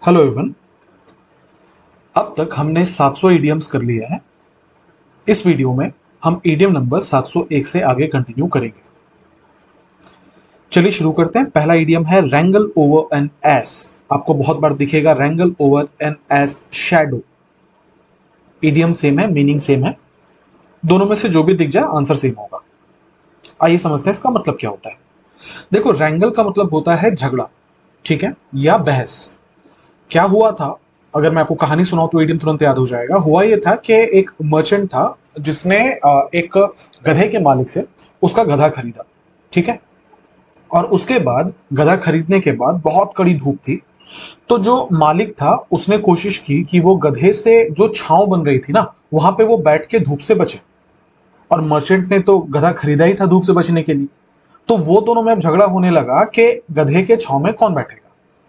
Hello everyone. अब तक हमने 700 ईडियम्स कर लिए हैं। इस वीडियो में हम ईडियम नंबर 701 से आगे कंटिन्यू करेंगे। चलिए शुरू करते हैं। पहला ईडियम है रैंगल ओवर एन एस। आपको बहुत बार दिखेगा wrangle over an ass shadow. Idiom same है, मीनिंग सेम है, दोनों में से जो भी दिख जाए आंसर सेम होगा। आइए समझते हैं इसका मतलब क्या होता है। देखो, रैंगल का मतलब होता है झगड़ा, ठीक है, या बहस। क्या हुआ था, अगर मैं आपको कहानी सुनाऊं तो इडियम तुरंत याद हो जाएगा। हुआ ये था कि एक मर्चेंट था जिसने एक गधे के मालिक से उसका गधा खरीदा, ठीक है। और उसके बाद गधा खरीदने के बाद बहुत कड़ी धूप थी, तो जो मालिक था उसने कोशिश की कि वो गधे से जो छांव बन रही थी ना, वहां पे वो बैठ के धूप से बचे। और मर्चेंट ने तो गधा खरीदा ही था धूप से बचने के लिए, तो वो दोनों में अब झगड़ा होने लगा कि गधे के छांव में कौन बैठेगा।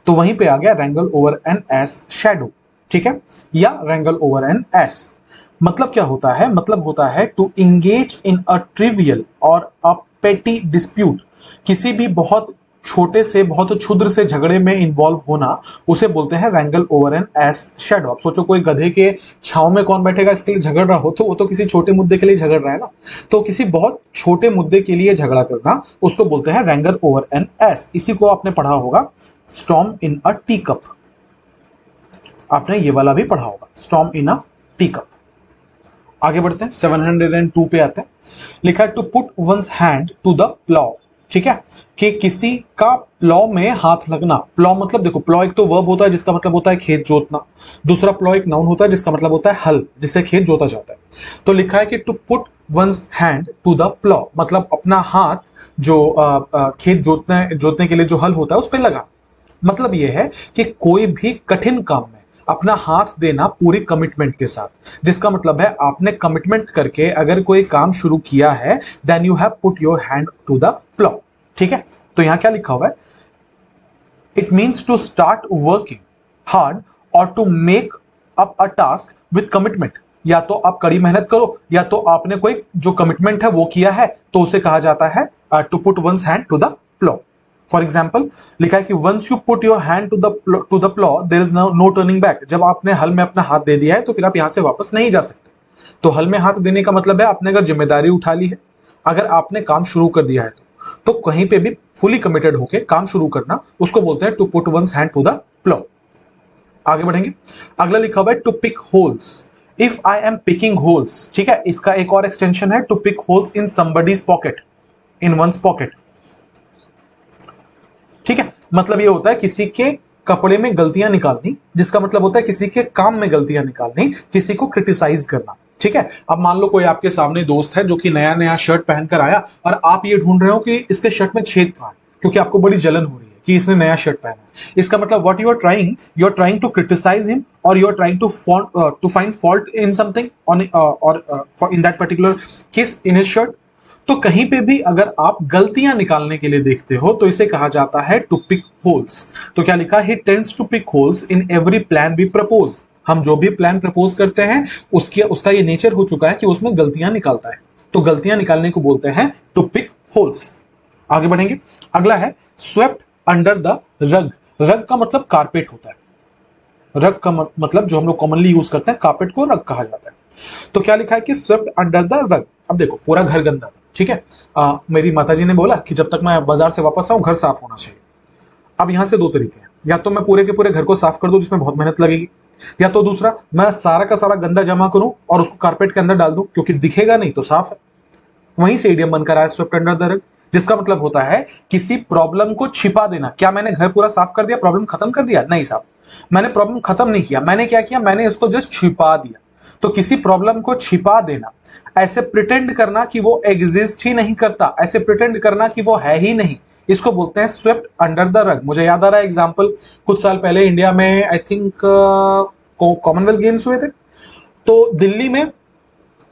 तो वहीं पे आ गया रैंगल ओवर एन एस शैडो, ठीक है, या रैंगल ओवर एन एस। मतलब क्या होता है, मतलब होता है to engage in a trivial और अ पेटी डिस्प्यूट। किसी भी बहुत छोटे से, बहुत क्षुद्र से झगड़े में इन्वॉल्व होना, उसे बोलते हैं रैंगल ओवर एन एस शैडो। आप सोचो, कोई गधे के छाव में कौन बैठेगा इसके लिए झगड़ रहा हो, तो वो तो किसी छोटे मुद्दे के लिए झगड़ रहा है ना। तो किसी बहुत छोटे मुद्दे के लिए झगड़ा करना, उसको बोलते हैं रैंगल ओवर एन एस। इसी को आपने पढ़ा होगा storm in a tea cup. आपने ये वाला भी पढ़ा होगा, storm in a tea cup. आगे बढ़ते हैं, 702 पे आते हैं। लिखा है to put one's hand to the plough, ठीक है, कि किसी का प्लॉ में हाथ लगना। प्लॉ मतलब देखो, प्लॉ एक तो वर्ब होता है जिसका मतलब होता है खेत जोतना। दूसरा प्लॉ एक नाउन होता है जिसका मतलब होता है हल, जिससे खेत जोता जाता है। तो लिखा है कि to put one's hand to the plough, मतलब अपना हाथ जो खेत जोतने जोतने के लिए जो हल होता है उस पर लगा। मतलब यह है कि कोई भी कठिन काम में अपना हाथ देना पूरी कमिटमेंट के साथ, जिसका मतलब है आपने कमिटमेंट करके अगर कोई काम शुरू किया है, then you have put your hand to the plough, ठीक है। तो यहां क्या लिखा हुआ है, it means to start working hard और to make up a task with commitment. या तो आप कड़ी मेहनत करो, या तो आपने कोई जो कमिटमेंट है वो किया है, तो उसे कहा जाता है to put one's hand to the plough. For example लिखा है कि once you put your hand to the plough there is no turning back. जब आपने हल में अपना हाथ दे दिया है तो फिर आप यहां से वापस नहीं जा सकते। तो हल में हाथ देने का मतलब है आपने अगर जिम्मेदारी उठा ली है, अगर आपने काम शुरू कर दिया है, तो कहीं पे भी फुली कमिटेड होकर काम शुरू करना, उसको बोलते हैं to put one's hand to the plough. आगे बढ़ेंगे, अगला लिखा हुआ है to pick holes. If I am picking holes, ठीक है, इसका एक और एक्सटेंशन है to pick holes in somebody's pocket, in one's pocket, ठीक है। मतलब ये होता है किसी के कपड़े में गलतियां निकालनी, जिसका मतलब होता है किसी के काम में गलतियां निकालनी, किसी को क्रिटिसाइज करना, ठीक है। अब मान लो कोई आपके सामने दोस्त है जो कि नया नया शर्ट पहनकर आया, और आप ये ढूंढ रहे हो कि इसके शर्ट में छेद कहां है, क्योंकि आपको बड़ी जलन हो रही है कि इसने नया शर्ट पहना है। इसका मतलब what you are trying to criticise him, और you are trying to find fault in something on और in that particular case in his shirt. तो कहीं पे भी अगर आप गलतियां निकालने के लिए देखते हो तो इसे कहा जाता है टू पिक होल्स। तो क्या लिखा, he tends to pick holes in every plan we propose. हम जो भी प्लान प्रपोज करते हैं उसका ये नेचर हो चुका है कि उसमें गलतियां निकालता है। तो गलतियां निकालने को बोलते हैं टू पिक होल्स। आगे बढ़ेंगे, अगला है स्वेप्ट अंडर द रग। रग का मतलब कारपेट होता है। रग का मतलब जो हम लोग कॉमनली यूज करते हैं, कारपेट को रग कहा जाता है। तो क्या लिखा है कि स्वेप्ट अंडर द रग। अब देखो, पूरा घर गंदा था, ठीक है। मेरी माताजी ने बोला कि जब तक मैं बाजार से वापस आऊं घर साफ होना चाहिए। अब यहां से दो तरीके हैं, या तो मैं पूरे के पूरे घर को साफ कर दूं जिसमें बहुत मेहनत लगेगी, या तो दूसरा, मैं सारा का सारा गंदा जमा करूं और उसको कारपेट के अंदर डाल दूं, क्योंकि दिखेगा नहीं तो साफ है। वहीं से इडियम बनकर आया स्वेप्ट अंडर द रग, जिसका मतलब होता है किसी प्रॉब्लम को छिपा देना। क्या मैंने घर पूरा साफ कर दिया, प्रॉब्लम खत्म कर दिया? नहीं साहब, मैंने प्रॉब्लम खत्म नहीं किया। मैंने क्या किया, मैंने इसको जस्ट छिपा दिया। तो किसी प्रॉब्लम को छिपा देना, ऐसे प्रिटेंड करना कि वो एग्जिस्ट ही नहीं करता, ऐसे प्रिटेंड करना कि वो है ही नहीं, इसको बोलते हैं स्वेप्ट अंडर द रग। मुझे याद आ रहा है एग्जांपल, कुछ साल पहले इंडिया में आई थिंक कॉमनवेल्थ गेम्स हुए थे, तो दिल्ली में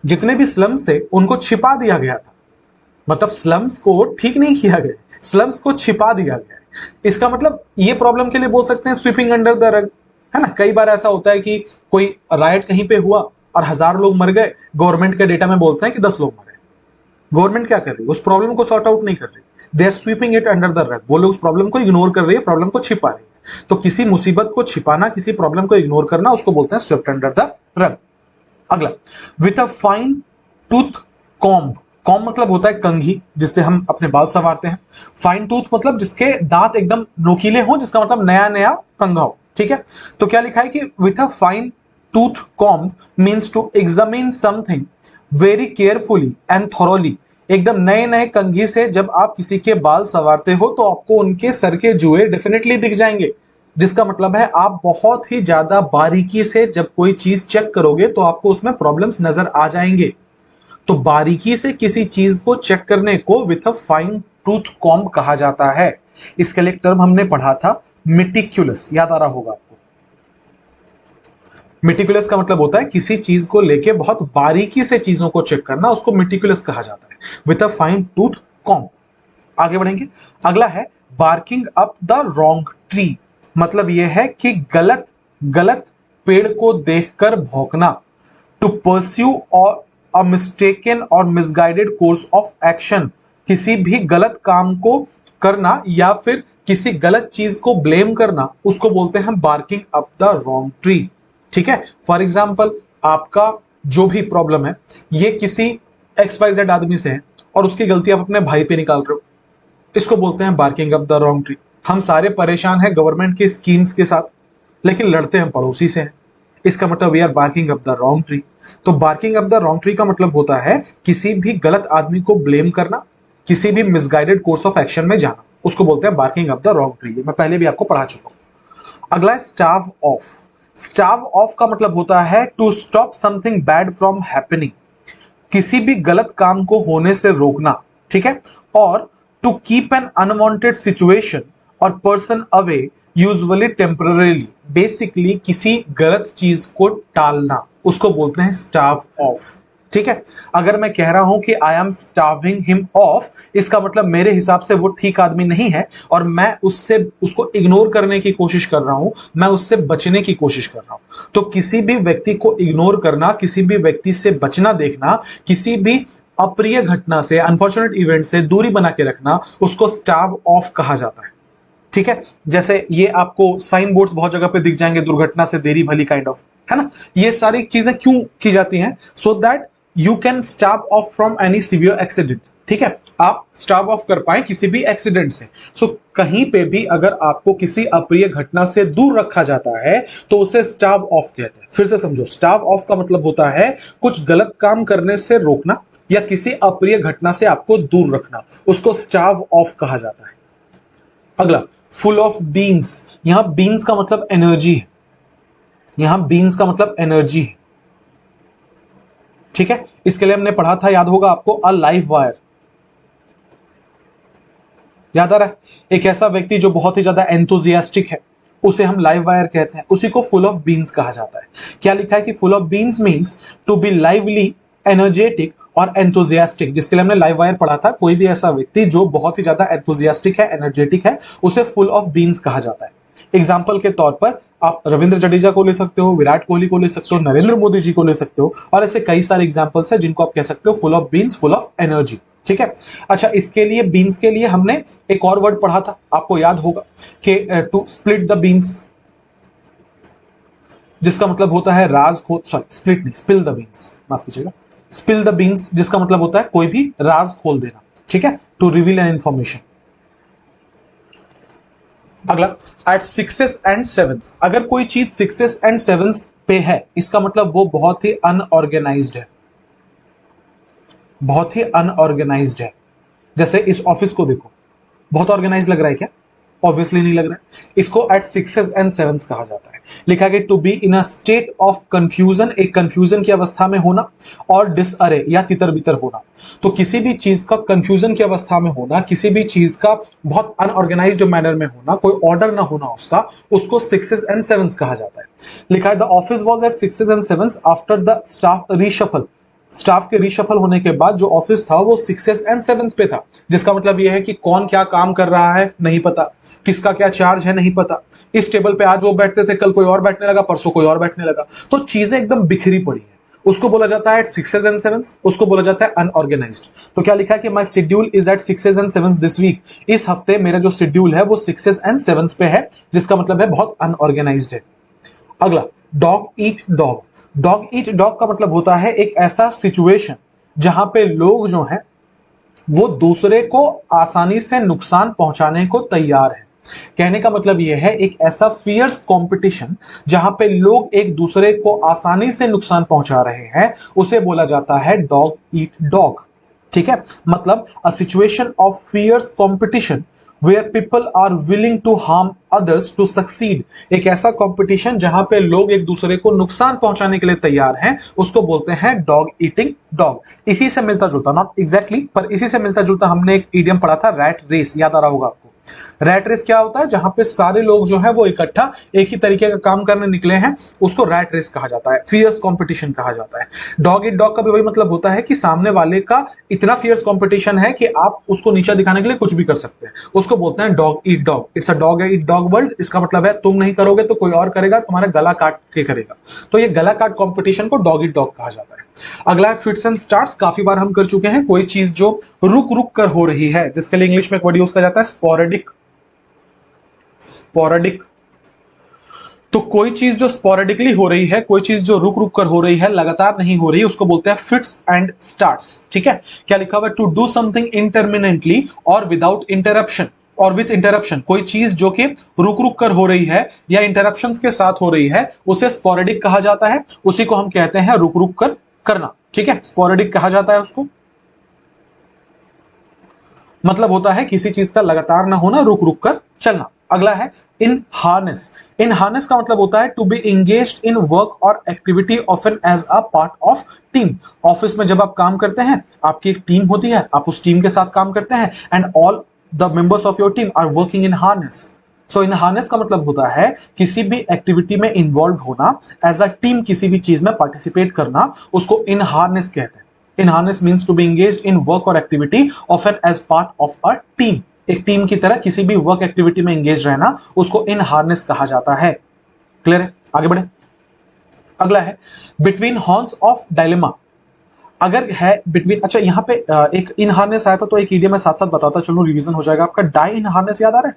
जितने भी स्लम्स थे उनको छिपा दिया गया था। मतलब स्लम्स को ठीक नहीं किया गया, स्लम्स को छिपा दिया गया है। इसका मतलब ये प्रॉब्लम के लिए बोल सकते हैं स्वीपिंग अंडर द रग, है ना। कई बार ऐसा होता है कि कोई राइट कहीं पे हुआ और 1000 लोग मर गए, गवर्नमेंट के डेटा में बोलते हैं कि 10 लोग मरे। गवर्नमेंट क्या कर रही है, उस प्रॉब्लम को सॉर्ट आउट नहीं कर रही, they are sweeping it under the rug, वो लोग उस प्रॉब्लम को इग्नोर कर रही है, प्रॉब्लम को छिपा रही है। तो किसी मुसीबत को छिपाना, किसी प्रॉब्लम को इग्नोर करना, उसको बोलते हैं स्वेप्ट अंडर द रग। अगला, with a fine tooth comb. Comb मतलब होता है कंघी, जिससे हम अपने बाल संवारते हैं। फाइन टूथ मतलब जिसके दांत एकदम नोकीले हो, जिसका मतलब नया नया कंघा हो, ठीक है। तो क्या लिखा है कि with a fine tooth comb means to examine something very carefully and thoroughly. एकदम नए नए कंघी से जब आप किसी के बाल संवारते हो तो आपको उनके सर के जुए डेफिनेटली दिख जाएंगे, जिसका मतलब है आप बहुत ही ज्यादा बारीकी से जब कोई चीज चेक करोगे तो आपको उसमें प्रॉब्लम्स नजर आ जाएंगे। तो बारीकी से किसी चीज को चेक करने को with a fine tooth comb कहा जाता है। इसके लिए एक टर्म हमने पढ़ा था मेटिकुलस, याद आ रहा होगा आपको। मेटिकुलस का मतलब होता है किसी चीज को लेके बहुत बारीकी से चीजों को चेक करना, उसको मेटिकुलस कहा जाता है, with a fine tooth comb. आगे बढ़ेंगे। अगला है barking up the wrong tree. मतलब यह है कि गलत गलत पेड़ को देखकर भौंकना। टू परस्यू और अ मिस्टेकन और मिसगाइडेड कोर्स ऑफ एक्शन। किसी भी गलत काम को करना या फिर किसी गलत चीज को ब्लेम करना, उसको बोलते हैं barking up the wrong tree, ठीक है। फॉर एग्जाम्पल, आपका जो भी प्रॉब्लम है ये किसी XYZ आदमी से है और उसकी गलती आप अपने भाई पे निकाल रहे हो, इसको बोलते हैं barking up the wrong tree. हम सारे परेशान हैं गवर्नमेंट के स्कीम्स के साथ, लेकिन लड़ते हैं पड़ोसी से हैं, इसका मतलब we are barking up the wrong tree. तो barking up the wrong tree का मतलब होता है किसी भी गलत आदमी को ब्लेम करना, किसी भी मिसगाइडेड कोर्स ऑफ एक्शन में जाना, उसको बोलते हैं barking up the wrong tree. मैं पहले भी आपको पढ़ा चुका हूं। अगला है स्टार्व ऑफ। स्टार्व ऑफ का मतलब होता है to stop something bad from happening. किसी भी गलत काम को होने से रोकना, ठीक है। और to keep an unwanted situation और person away usually temporarily. Basically किसी गलत चीज को टालना, उसको बोलते हैं स्टार्व ऑफ, ठीक है। अगर मैं कह रहा हूं कि I M starving him of, इसका मतलब मेरे हिसाब से वो ठीक आदमी नहीं है और मैं उसको इग्नोर करने की कोशिश कर रहा हूं, मैं उससे बचने की कोशिश कर रहा हूं। तो किसी भी व्यक्ति को इग्नोर करना, किसी भी व्यक्ति से बचना देखना, किसी भी अप्रिय घटना से, अनफॉर्चुनेट इवेंट से दूरी बना के रखना, उसको स्टार्व ऑफ कहा जाता है, ठीक है। जैसे ये आपको साइन बोर्ड्स बहुत जगह पे दिख जाएंगे, दुर्घटना से देरी भली काइंड ऑफ, है ना। ये सारी चीजें क्यों की जाती हैं? So that you can starve of from any severe accident, ठीक है। आप स्टार्व ऑफ कर पाए किसी भी एक्सीडेंट से। सो कहीं पे भी अगर आपको किसी अप्रिय घटना से दूर रखा जाता है तो उसे स्टार्व ऑफ कहते हैं। फिर से समझो, स्टार्व ऑफ का मतलब होता है कुछ गलत काम करने से रोकना या किसी अप्रिय घटना से आपको दूर रखना, उसको स्टार्व ऑफ कहा जाता है। अगला, फुल ऑफ बीन्स। यहां बीन्स का मतलब एनर्जी है, यहां बीन्स का मतलब एनर्जी है, ठीक है। इसके लिए हमने पढ़ा था, याद होगा आपको, अ लाइव वायर, याद आ रहा है? एक ऐसा व्यक्ति जो बहुत ही ज्यादा एंथुजियास्टिक है, उसे हम लाइव वायर कहते हैं, उसी को फुल ऑफ बीन्स कहा जाता है। क्या लिखा है कि full of beans means to be lively, energetic और एंथुजियास्टिक। जिसके लिए हमने लाइव वायर पढ़ा था, कोई भी ऐसा व्यक्ति जो बहुत ही ज्यादा एंथुजियास्टिक है, एनर्जेटिक है, उसे फुल ऑफ बीन्स कहा जाता है। एग्जाम्पल के तौर पर आप रविंद्र जडेजा को ले सकते हो, विराट कोहली को ले सकते हो, नरेंद्र मोदी जी को ले सकते हो, और ऐसे कई सारे एग्जाम्पल्स हैं जिनको आप कह सकते हो full of beans, full of energy, ठीक है। अच्छा, इसके लिए बीन्स के लिए हमने एक और वर्ड पढ़ा था, आपको याद होगा कि टू स्प्लिट द बीन्स, जिसका मतलब होता है राज खोल, सॉरी स्प्लिट नहीं, स्पिल द बीन्स, माफ कीजिएगा, स्पिल द बीन्स, जिसका मतलब होता है कोई भी राज खोल देना, ठीक है, टू रिवील एन इंफॉर्मेशन। अगला, एट सिक्सेस एंड सेवंस। अगर कोई चीज सिक्सेस एंड सेवंस पे है, इसका मतलब वो बहुत ही अनऑर्गेनाइज्ड है, बहुत ही अनऑर्गेनाइज्ड है। जैसे इस ऑफिस को देखो, बहुत ऑर्गेनाइज लग रहा है क्या? ऑब्वियसली नहीं लग रहा है। इसको एट सिक्सेस एंड सेवंस कहा जाता है। लिखा गया to be in a state of confusion, एक कंफ्यूजन की अवस्था में होना, और डिसअरे या तितर बितर होना। तो किसी भी चीज का कंफ्यूजन की अवस्था में होना, किसी भी चीज का बहुत अनऑर्गेनाइज्ड मैनर में होना, कोई ऑर्डर ना होना उसका, उसको सिक्सेस एंड सेवंस कहा जाता है। लिखा है the office was at sixes and sevens after the staff reshuffle. Staff के रिशफल होने के बाद जो ऑफिस था वो सिक्सेस एंड सेवंस पे था, जिसका मतलब यह है कि कौन क्या काम कर रहा है नहीं पता, किसका क्या चार्ज है नहीं पता, इस टेबल पे आज वो बैठते थे, कल कोई और बैठने लगा, परसों कोई और बैठने लगा, तो चीजें एकदम बिखरी पड़ी है। उसको बोला जाता है एट 6s and 7s, उसको बोला जाता है अनऑर्गेनाइज्ड। तो क्या लिखा है कि my schedule is at 6s and 7s this week, इस हफ्ते मेरा जो शेड्यूल है वो 6s and 7s पे है, जिसका मतलब है बहुत अनऑर्गेनाइज्ड है। अगला, dog eat dog. Dog eat dog का मतलब होता है एक ऐसा सिचुएशन जहां पे लोग जो हैं वो दूसरे को आसानी से नुकसान पहुंचाने को तैयार है। कहने का मतलब यह है एक ऐसा फियर्स कंपटीशन जहां पे लोग एक दूसरे को आसानी से नुकसान पहुंचा रहे हैं, उसे बोला जाता है डॉग ईट डॉग। ठीक है, मतलब a situation of fierce competition where people are willing to harm others to succeed. एक ऐसा कंपटीशन जहां पे लोग एक दूसरे को नुकसान पहुंचाने के लिए तैयार हैं, उसको बोलते हैं डॉग ईटिंग डॉग। इसी से मिलता जुलता, नॉट एग्जैक्टली पर इसी से मिलता जुलता हमने एक इडियम पढ़ा था, रैट रेस, याद आ रहा होगा आपको। रैट रेस क्या होता है, जहां पे सारे लोग जो है वो इकट्ठा एक ही तरीके का काम करने निकले हैं, उसको रैट रेस कहा जाता है, फियर्स कंपटीशन कहा जाता है। डॉग ईट डॉग का भी वही मतलब होता है कि सामने वाले का इतना फियर्स कंपटीशन है कि आप उसको नीचा दिखाने के लिए कुछ भी कर सकते हैं, उसको बोलते हैं dog eat dog. It's a dog eat dog world. इसका मतलब है तुम नहीं करोगे तो कोई और करेगा, तुम्हारा गला काट के करेगा। तो ये गला काट कंपटीशन को डॉग ईट डॉग कहा जाता है। अगला है फिट्स एंड स्टार्ट्स, काफी बार हम कर चुके हैं। कोई चीज जो रुक रुक कर हो रही है, जिसके लिए इंग्लिश में एक वर्ड यूज किया जाता है स्पोरेडिक। स्पोरेडिक, तो कोई चीज जो स्पोरेडिकली हो रही है, कोई चीज जो रुक रुक कर हो रही है, लगातार नहीं हो रही, उसको बोलते हैं फिट्स एंड स्टार्ट्स। ठीक है, क्या लिखा हुआ है, टू डू समथिंग इंटरमिनेंटली और विदाउट इंटरप्शन और विथ इंटरप्शन। कोई चीज जो कि रुक रुक कर हो रही है या इंटरप्शंस के साथ हो रही है, उसे स्पोरेडिक कहा जाता है। उसी को हम कहते हैं रुक रुक कर करना। ठीक है, स्पोरेडिक कहा जाता है उसको। मतलब होता है किसी चीज का लगातार ना होना, रुक रुक कर चलना। अगला है इन हार्नेस। इन हार्नेस का मतलब होता है to be engaged in work और activity often as a part of team. Office में जब आप काम करते हैं, आपकी एक टीम होती है, आप उस टीम के साथ काम करते हैं, and all the members of your team are working in harness. So in harness का मतलब होता है किसी भी एक्टिविटी में इन्वॉल्व होना, एज अ टीम किसी भी चीज में पार्टिसिपेट करना, उसको इन हार्नेस कहते हैं। In harness means to be engaged in work और activity often as part of a team. एक टीम की तरह किसी भी वर्क एक्टिविटी में एंगेज रहना, उसको इन हार्नेस कहा जाता है। क्लियर है, आगे बढ़े। अगला है बिटवीन हॉर्न्स ऑफ डायलेमा। अगर है बिटवीन, अच्छा यहां पे एक इन हार्नेस आया था तो एक इडियम में साथ साथ बताता चलो, रिवीजन हो जाएगा आपका। डाई इन हार्नेस याद आ रहा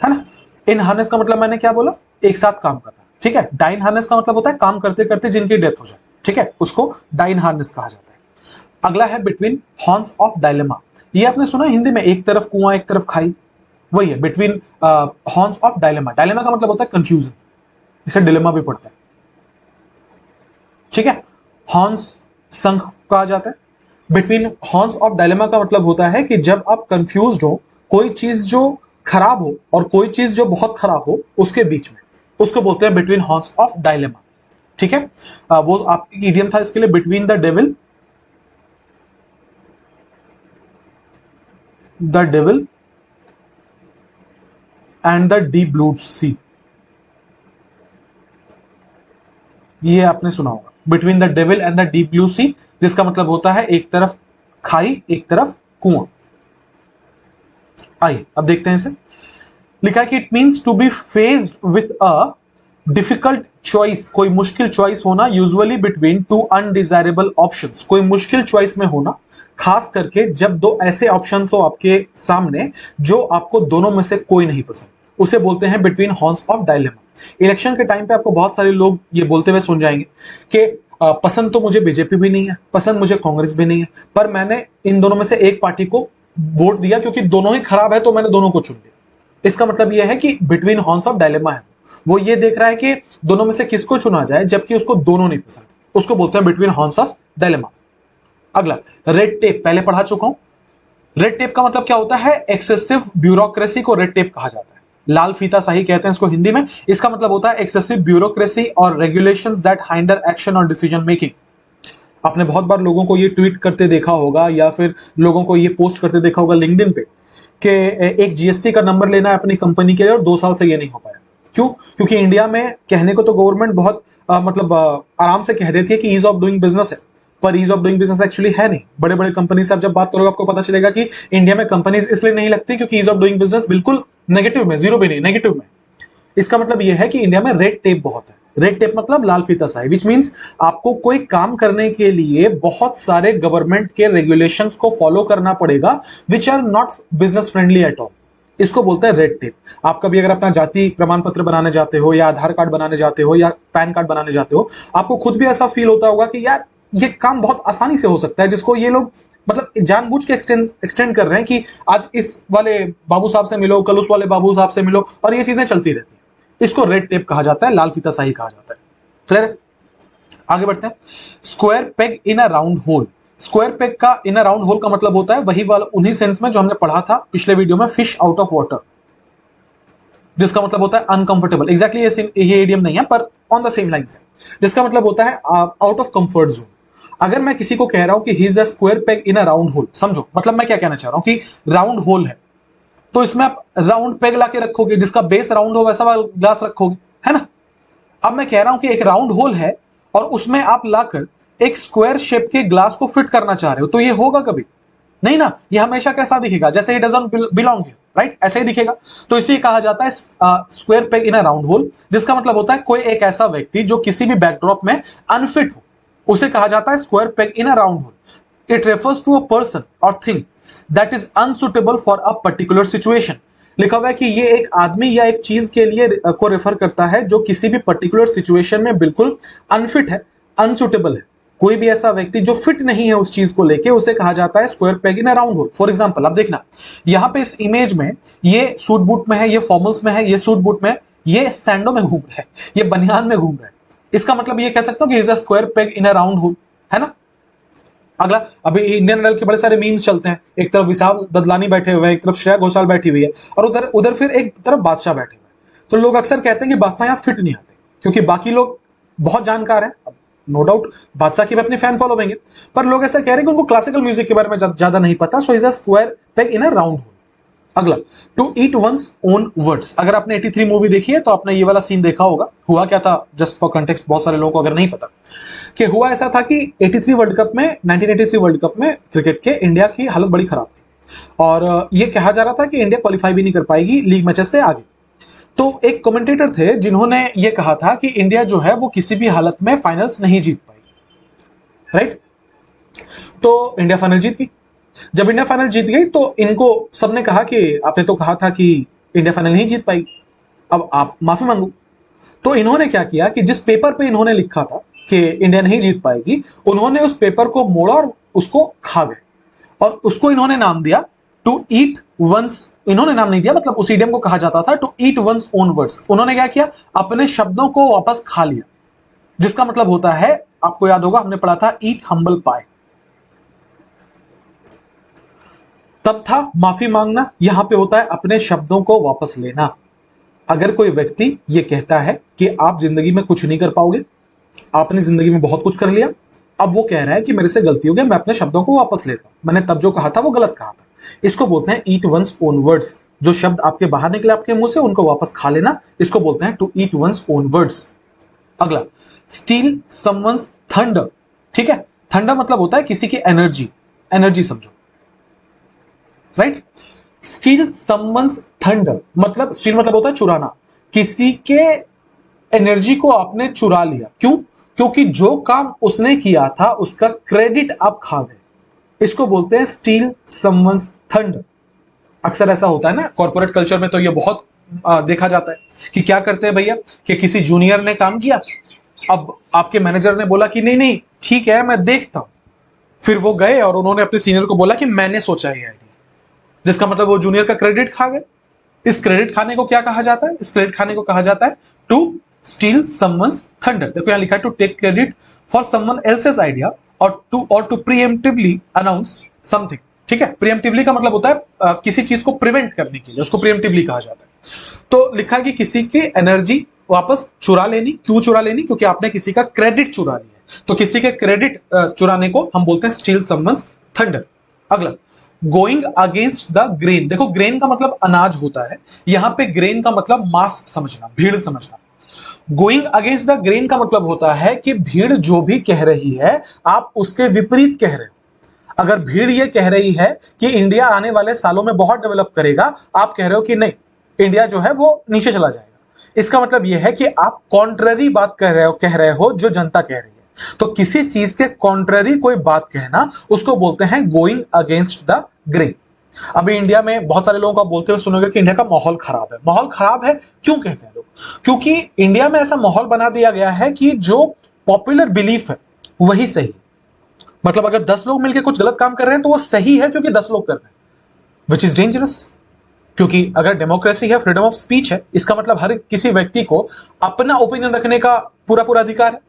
है ना? इन हार्नेस का मतलब मैंने क्या बोला, एक साथ काम करना। ठीक है, डाई इन हार्नेस का मतलब होता है काम करते करते जिनकी डेथ हो जाए। ठीक है, उसको डाई इन हार्नेस कहा जाता है। अगला है बिटवीन हॉर्न्स ऑफ डायलेमा। ये आपने सुना हिंदी में, एक तरफ कुआं एक तरफ खाई, वही है between horns of dilemma. Dilemma का मतलब होता है कंफ्यूजन, इसे डिलेमा भी पड़ता है। ठीक है, हॉर्न्स संख कहा जाता है। बिटवीन हॉर्न्स ऑफ डायलेमा का मतलब होता है कि जब आप कंफ्यूज्ड हो, कोई चीज जो खराब हो और कोई चीज जो बहुत खराब हो, उसके बीच में, उसको बोलते हैं बिटवीन हॉर्न्स ऑफ डायलेमा। ठीक है, वो आपकी इडियम था इसके लिए, between the devil and the deep blue sea. ये आपने सुना होगा, between the devil and the deep blue sea, जिसका मतलब होता है एक तरफ खाई एक तरफ कुआं। आइए अब देखते हैं इसे। लिखा है कि it means to be faced with a difficult choice. कोई मुश्किल चॉइस होना, usually between two undesirable options. कोई मुश्किल चॉइस में होना, खास करके जब दो ऐसे ऑप्शंस हो आपके सामने जो आपको दोनों में से कोई नहीं पसंद, उसे बोलते हैं between horns of dilemma. Election के टाइम पे आपको बहुत सारे लोग ये बोलते हुए सुन जाएंगे कि पसंद तो मुझे बीजेपी भी नहीं है, पसंद मुझे कांग्रेस भी नहीं है, पर मैंने इन दोनों में से एक पार्टी को वोट दिया क्योंकि दोनों ही खराब है तो मैंने दोनों को चुन लिया। इसका मतलब यह है कि बिटवीन हॉर्न्स ऑफ डायलेमा है, वो ये देख रहा है कि दोनों में से किसको चुना जाए जबकि उसको दोनों नहीं पसंद, उसको बोलते हैं बिटवीन हॉर्न्स ऑफ डायलेमा। अगला रेड टेप, पहले पढ़ा चुका हूं। रेड टेप का मतलब क्या होता है, एक्सेसिव ब्यूरोक्रेसी को रेड टेप कहा जाता है। लाल फीता सही कहते हैं इसको हिंदी में। इसका मतलब होता है एक्सेसिव ब्यूरोक्रेसी और रेगुलेशंस दैट हाइंडर एक्शन और डिसीजन मेकिंग। आपने बहुत बार लोगों को ये ट्वीट करते देखा होगा या फिर लोगों को ये पोस्ट करते देखा होगा लिंक्डइन पे कि एक जीएसटी का नंबर लेना है अपनी कंपनी के लिए और 2 साल से ये नहीं हो पाया। क्यों? क्योंकि इंडिया में कहने को तो गवर्नमेंट बहुत आराम से कह देती है कि ईज ऑफ डूइंग बिजनेस है, पर ease of doing business actually है नहीं। बड़े बड़े कंपनी से आप जब बात करोगे आपको पता चलेगा कि इंडिया में कंपनीज इसलिए नहीं लगती क्योंकि ईज ऑफ डूइंग बिजनेस बिल्कुल नेगेटिव में, जीरो भी नहीं, नेगेटिव में। इसका मतलब यह है कि इंडिया में रेड टेप बहुत है। रेड टेप मतलब लाल फीता स्याही, विच मीन्स आपको कोई काम करने के लिए बहुत सारे गवर्नमेंट के रेगुलेशंस को फॉलो करना पड़ेगा which are not business friendly at all. इसको बोलते हैं रेड टेप। आप कभी अगर अपना जाति प्रमाण पत्र बनाने जाते हो या आधार कार्ड बनाने जाते हो या पैन कार्ड बनाने जाते हो, आपको खुद भी ऐसा फील होता होगा कि यार ये काम बहुत आसानी से हो सकता है, जिसको ये लोग मतलब जानबूझ के एक्सटेंड कर रहे हैं कि आज इस वाले बाबू साहब से मिलो, कल उस वाले बाबू साहब से मिलो, और ये चीजें चलती रहती है। इसको रेड टेप कहा जाता है, लाल फीता स्याही कहा जाता है। क्लियर? आगे बढ़ते हैं। Square peg in a round whole. Square peg का इन अ राउंड होल का मतलब होता है वही वाला उन्हीं सेंस में जो हमने पढ़ा था पिछले वीडियो में, फिश आउट ऑफ वाटर, जिसका मतलब होता है अनकंफर्टेबल। एग्जैक्टली ये इडियम नहीं है पर ऑन द सेम लाइन से, जिसका मतलब होता है आउट ऑफ कंफर्ट जोन। अगर मैं किसी को कह रहा हूं कि he is a square peg in a round whole, समझो मतलब मैं क्या कहना चाह रहा हूं कि राउंड होल है तो इसमें आप राउंड पेग लाके रखोगे, जिसका बेस राउंड हो वैसा वाला ग्लास रखोगे, है ना। अब मैं कह रहा हूं कि एक राउंड होल है और उसमें आप लाकर एक स्क्वायर शेप के ग्लास को फिट करना चाह रहे हो, तो ये होगा कभी नहीं ना। ये हमेशा कैसा दिखेगा, जैसे he doesn't belong here, right, ऐसे ही दिखेगा। तो इसलिए कहा जाता है square peg in a round whole, जिसका मतलब होता है कोई एक ऐसा व्यक्ति जो किसी भी बैकड्रॉप में अनफिट हो, उसे कहा जाता है square peg in a round hole. It refers to a person और thing that is unsuitable for a particular situation. लिखा हुआ है कि ये एक आदमी या एक चीज के लिए को रेफर करता है जो किसी भी पर्टिकुलर सिचुएशन में बिल्कुल अनफिट है, अनसुटेबल है। कोई भी ऐसा व्यक्ति जो फिट नहीं है उस चीज को लेके, उसे कहा जाता है square peg in a round whole. For example आप देखना, यहां पे इस इमेज में ये सूट बूट में है, ये फॉर्मल्स में है, ये सूट बूट में, ये सैंडो में घूम रहा है, ये बनियान में घूम रहा है। इसका मतलब ये कह सकते हो कि is a square peg in a round whole, है ना। अगला, अभी इंडियन आइडल के बड़े सारे मीम्स चलते हैं, एक तरफ विशाल ददलानी बैठे हुए हैं, एक तरफ श्रेया घोषाल बैठी हुई है, और उधर उधर फिर एक तरफ बादशाह बैठे हुए हैं। तो लोग अक्सर कहते हैं कि बादशाह यहाँ फिट नहीं आते क्योंकि बाकी लोग बहुत जानकार हैं। अब नो डाउट बादशाह की भी अपनी फैन फॉलोइंग है, पर लोग ऐसा कह रहे हैं कि उनको क्लासिकल म्यूजिक के बारे में ज्यादा नहीं पता, so is a square peg in a round hole. अगला, to eat one's own words. अगर आपने 83 मूवी देखी है तो आपने ये वाला सीन देखा होगा। हुआ क्या था, जस्ट फॉर कंटेक्स्ट, बहुत सारे लोगों को अगर नहीं पता, कि हुआ ऐसा था कि 83 वर्ल्ड कप में 1983 वर्ल्ड कप में क्रिकेट के इंडिया की हालत बड़ी खराब थी और ये कहा जा रहा था कि इंडिया क्वालिफाई भी नहीं कर पाएगी लीग मैचेस से आगे। तो एक कमेंटेटर थे जिन्होंने ये कहा था कि इंडिया जो है वो किसी भी हालत में फाइनल्स नहीं जीत पाएगी, राइट। तो इंडिया फाइनल जीत गई। जब इंडिया फाइनल जीत गई तो इनको सबने कहा कि आपने तो कहा था कि इंडिया फाइनल नहीं जीत पाई, अब आप माफी मांगो। तो इन्होंने क्या किया कि जिस पेपर पे इन्होंने लिखा था कि इंडिया नहीं जीत पाएगी, उन्होंने उस पेपर को मोड़ा और उसको खा गए और उसको इन्होंने नाम दिया टू ईट वंस। इन्होंने नाम नहीं दिया, मतलब उस इडियम को कहा जाता था to eat one's own words. उन्होंने क्या किया, अपने शब्दों को वापस खा लिया, जिसका मतलब होता है, आपको याद होगा हमने पढ़ा था ईट हम्बल पाई। तब था माफी मांगना, यहां पे होता है अपने शब्दों को वापस लेना। अगर कोई व्यक्ति ये कहता है कि आप जिंदगी में कुछ नहीं कर पाओगे, आपने जिंदगी में बहुत कुछ कर लिया, अब वो कह रहा है कि मेरे से गलती हो गई, मैं अपने शब्दों को वापस लेता हूं, मैंने तब जो कहा था वो गलत कहा था। इसको बोलते हैं ईट वंस ओन वर्ड्स। जो शब्द आपके बाहर निकले आपके मुंह से, उनको वापस खा लेना, इसको बोलते हैं to eat one's own words. अगला, स्टील समवंस थंडर। ठीक है, थंडर मतलब होता है किसी की एनर्जी, एनर्जी समझो, राइट। स्टील समवंस थंडर मतलब, स्टील मतलब होता है चुराना, किसी के एनर्जी को आपने चुरा लिया। क्यों? क्योंकि जो काम उसने किया था उसका क्रेडिट आप खा गए। इसको बोलते हैं स्टील समवंस थंडर। अक्सर ऐसा होता है ना कॉर्पोरेट कल्चर में, तो ये बहुत देखा जाता है कि क्या करते हैं भैया कि किसी जूनियर ने काम किया, अब आपके मैनेजर ने बोला कि नहीं नहीं ठीक है मैं देखता हूं, फिर वो गए और उन्होंने अपने सीनियर को बोला कि मैंने सोचा ये आइडिया, जिसका मतलब वो जूनियर का क्रेडिट खा गए। इस क्रेडिट खाने को क्या कहा जाता है? इस क्रेडिट खाने को कहा जाता है टू स्टील समवंस थंडर। देखो यहां लिखा है to take credit for someone else's idea और टू प्रीएम्प्टिवली अनाउंस समथिंग। ठीक है, प्रीएम्प्टिवली का मतलब होता है किसी चीज को प्रिवेंट करने के लिए, उसको प्रीएम्प्टिवली कहा जाता है। तो लिखा है कि किसी की एनर्जी वापस चुरा लेनी। क्यों चुरा लेनी? क्योंकि आपने किसी का क्रेडिट चुरा लिया, तो किसी के क्रेडिट चुराने को हम बोलते हैं स्टील समवंस थंडर। अगला, गोइंग अगेंस्ट द ग्रेन। देखो ग्रेन का मतलब अनाज होता है, यहां पे ग्रेन का मतलब मास समझना, भीड़ समझना। गोइंग अगेंस्ट द ग्रेन का मतलब होता है कि भीड़ जो भी कह रही है आप उसके विपरीत कह रहे हो। अगर भीड़ ये कह रही है कि इंडिया आने वाले सालों में बहुत डेवलप करेगा, आप कह रहे हो कि नहीं, इंडिया जो है वो नीचे चला जाएगा। इसका मतलब यह है कि आप कॉन्ट्ररी बात कह रहे हो जो जनता कह रही है। तो किसी चीज के कॉन्ट्ररी कोई बात कहना, उसको बोलते हैं गोइंग अगेंस्ट द ग्रेन। अभी इंडिया में बहुत सारे लोगों को आप बोलते हुए सुनोगे कि इंडिया का माहौल खराब है। माहौल खराब है क्यों कहते हैं लोग? क्योंकि इंडिया में ऐसा माहौल बना दिया गया है कि जो पॉपुलर बिलीफ है वही सही है। मतलब अगर 10 लोग मिलकर कुछ गलत काम कर रहे हैं तो वो सही है क्योंकि 10 लोग कर रहे हैं, विच इज डेंजरस। क्योंकि अगर डेमोक्रेसी है, फ्रीडम ऑफ स्पीच है, इसका मतलब हर किसी व्यक्ति को अपना ओपिनियन रखने का पूरा पूरा अधिकार है।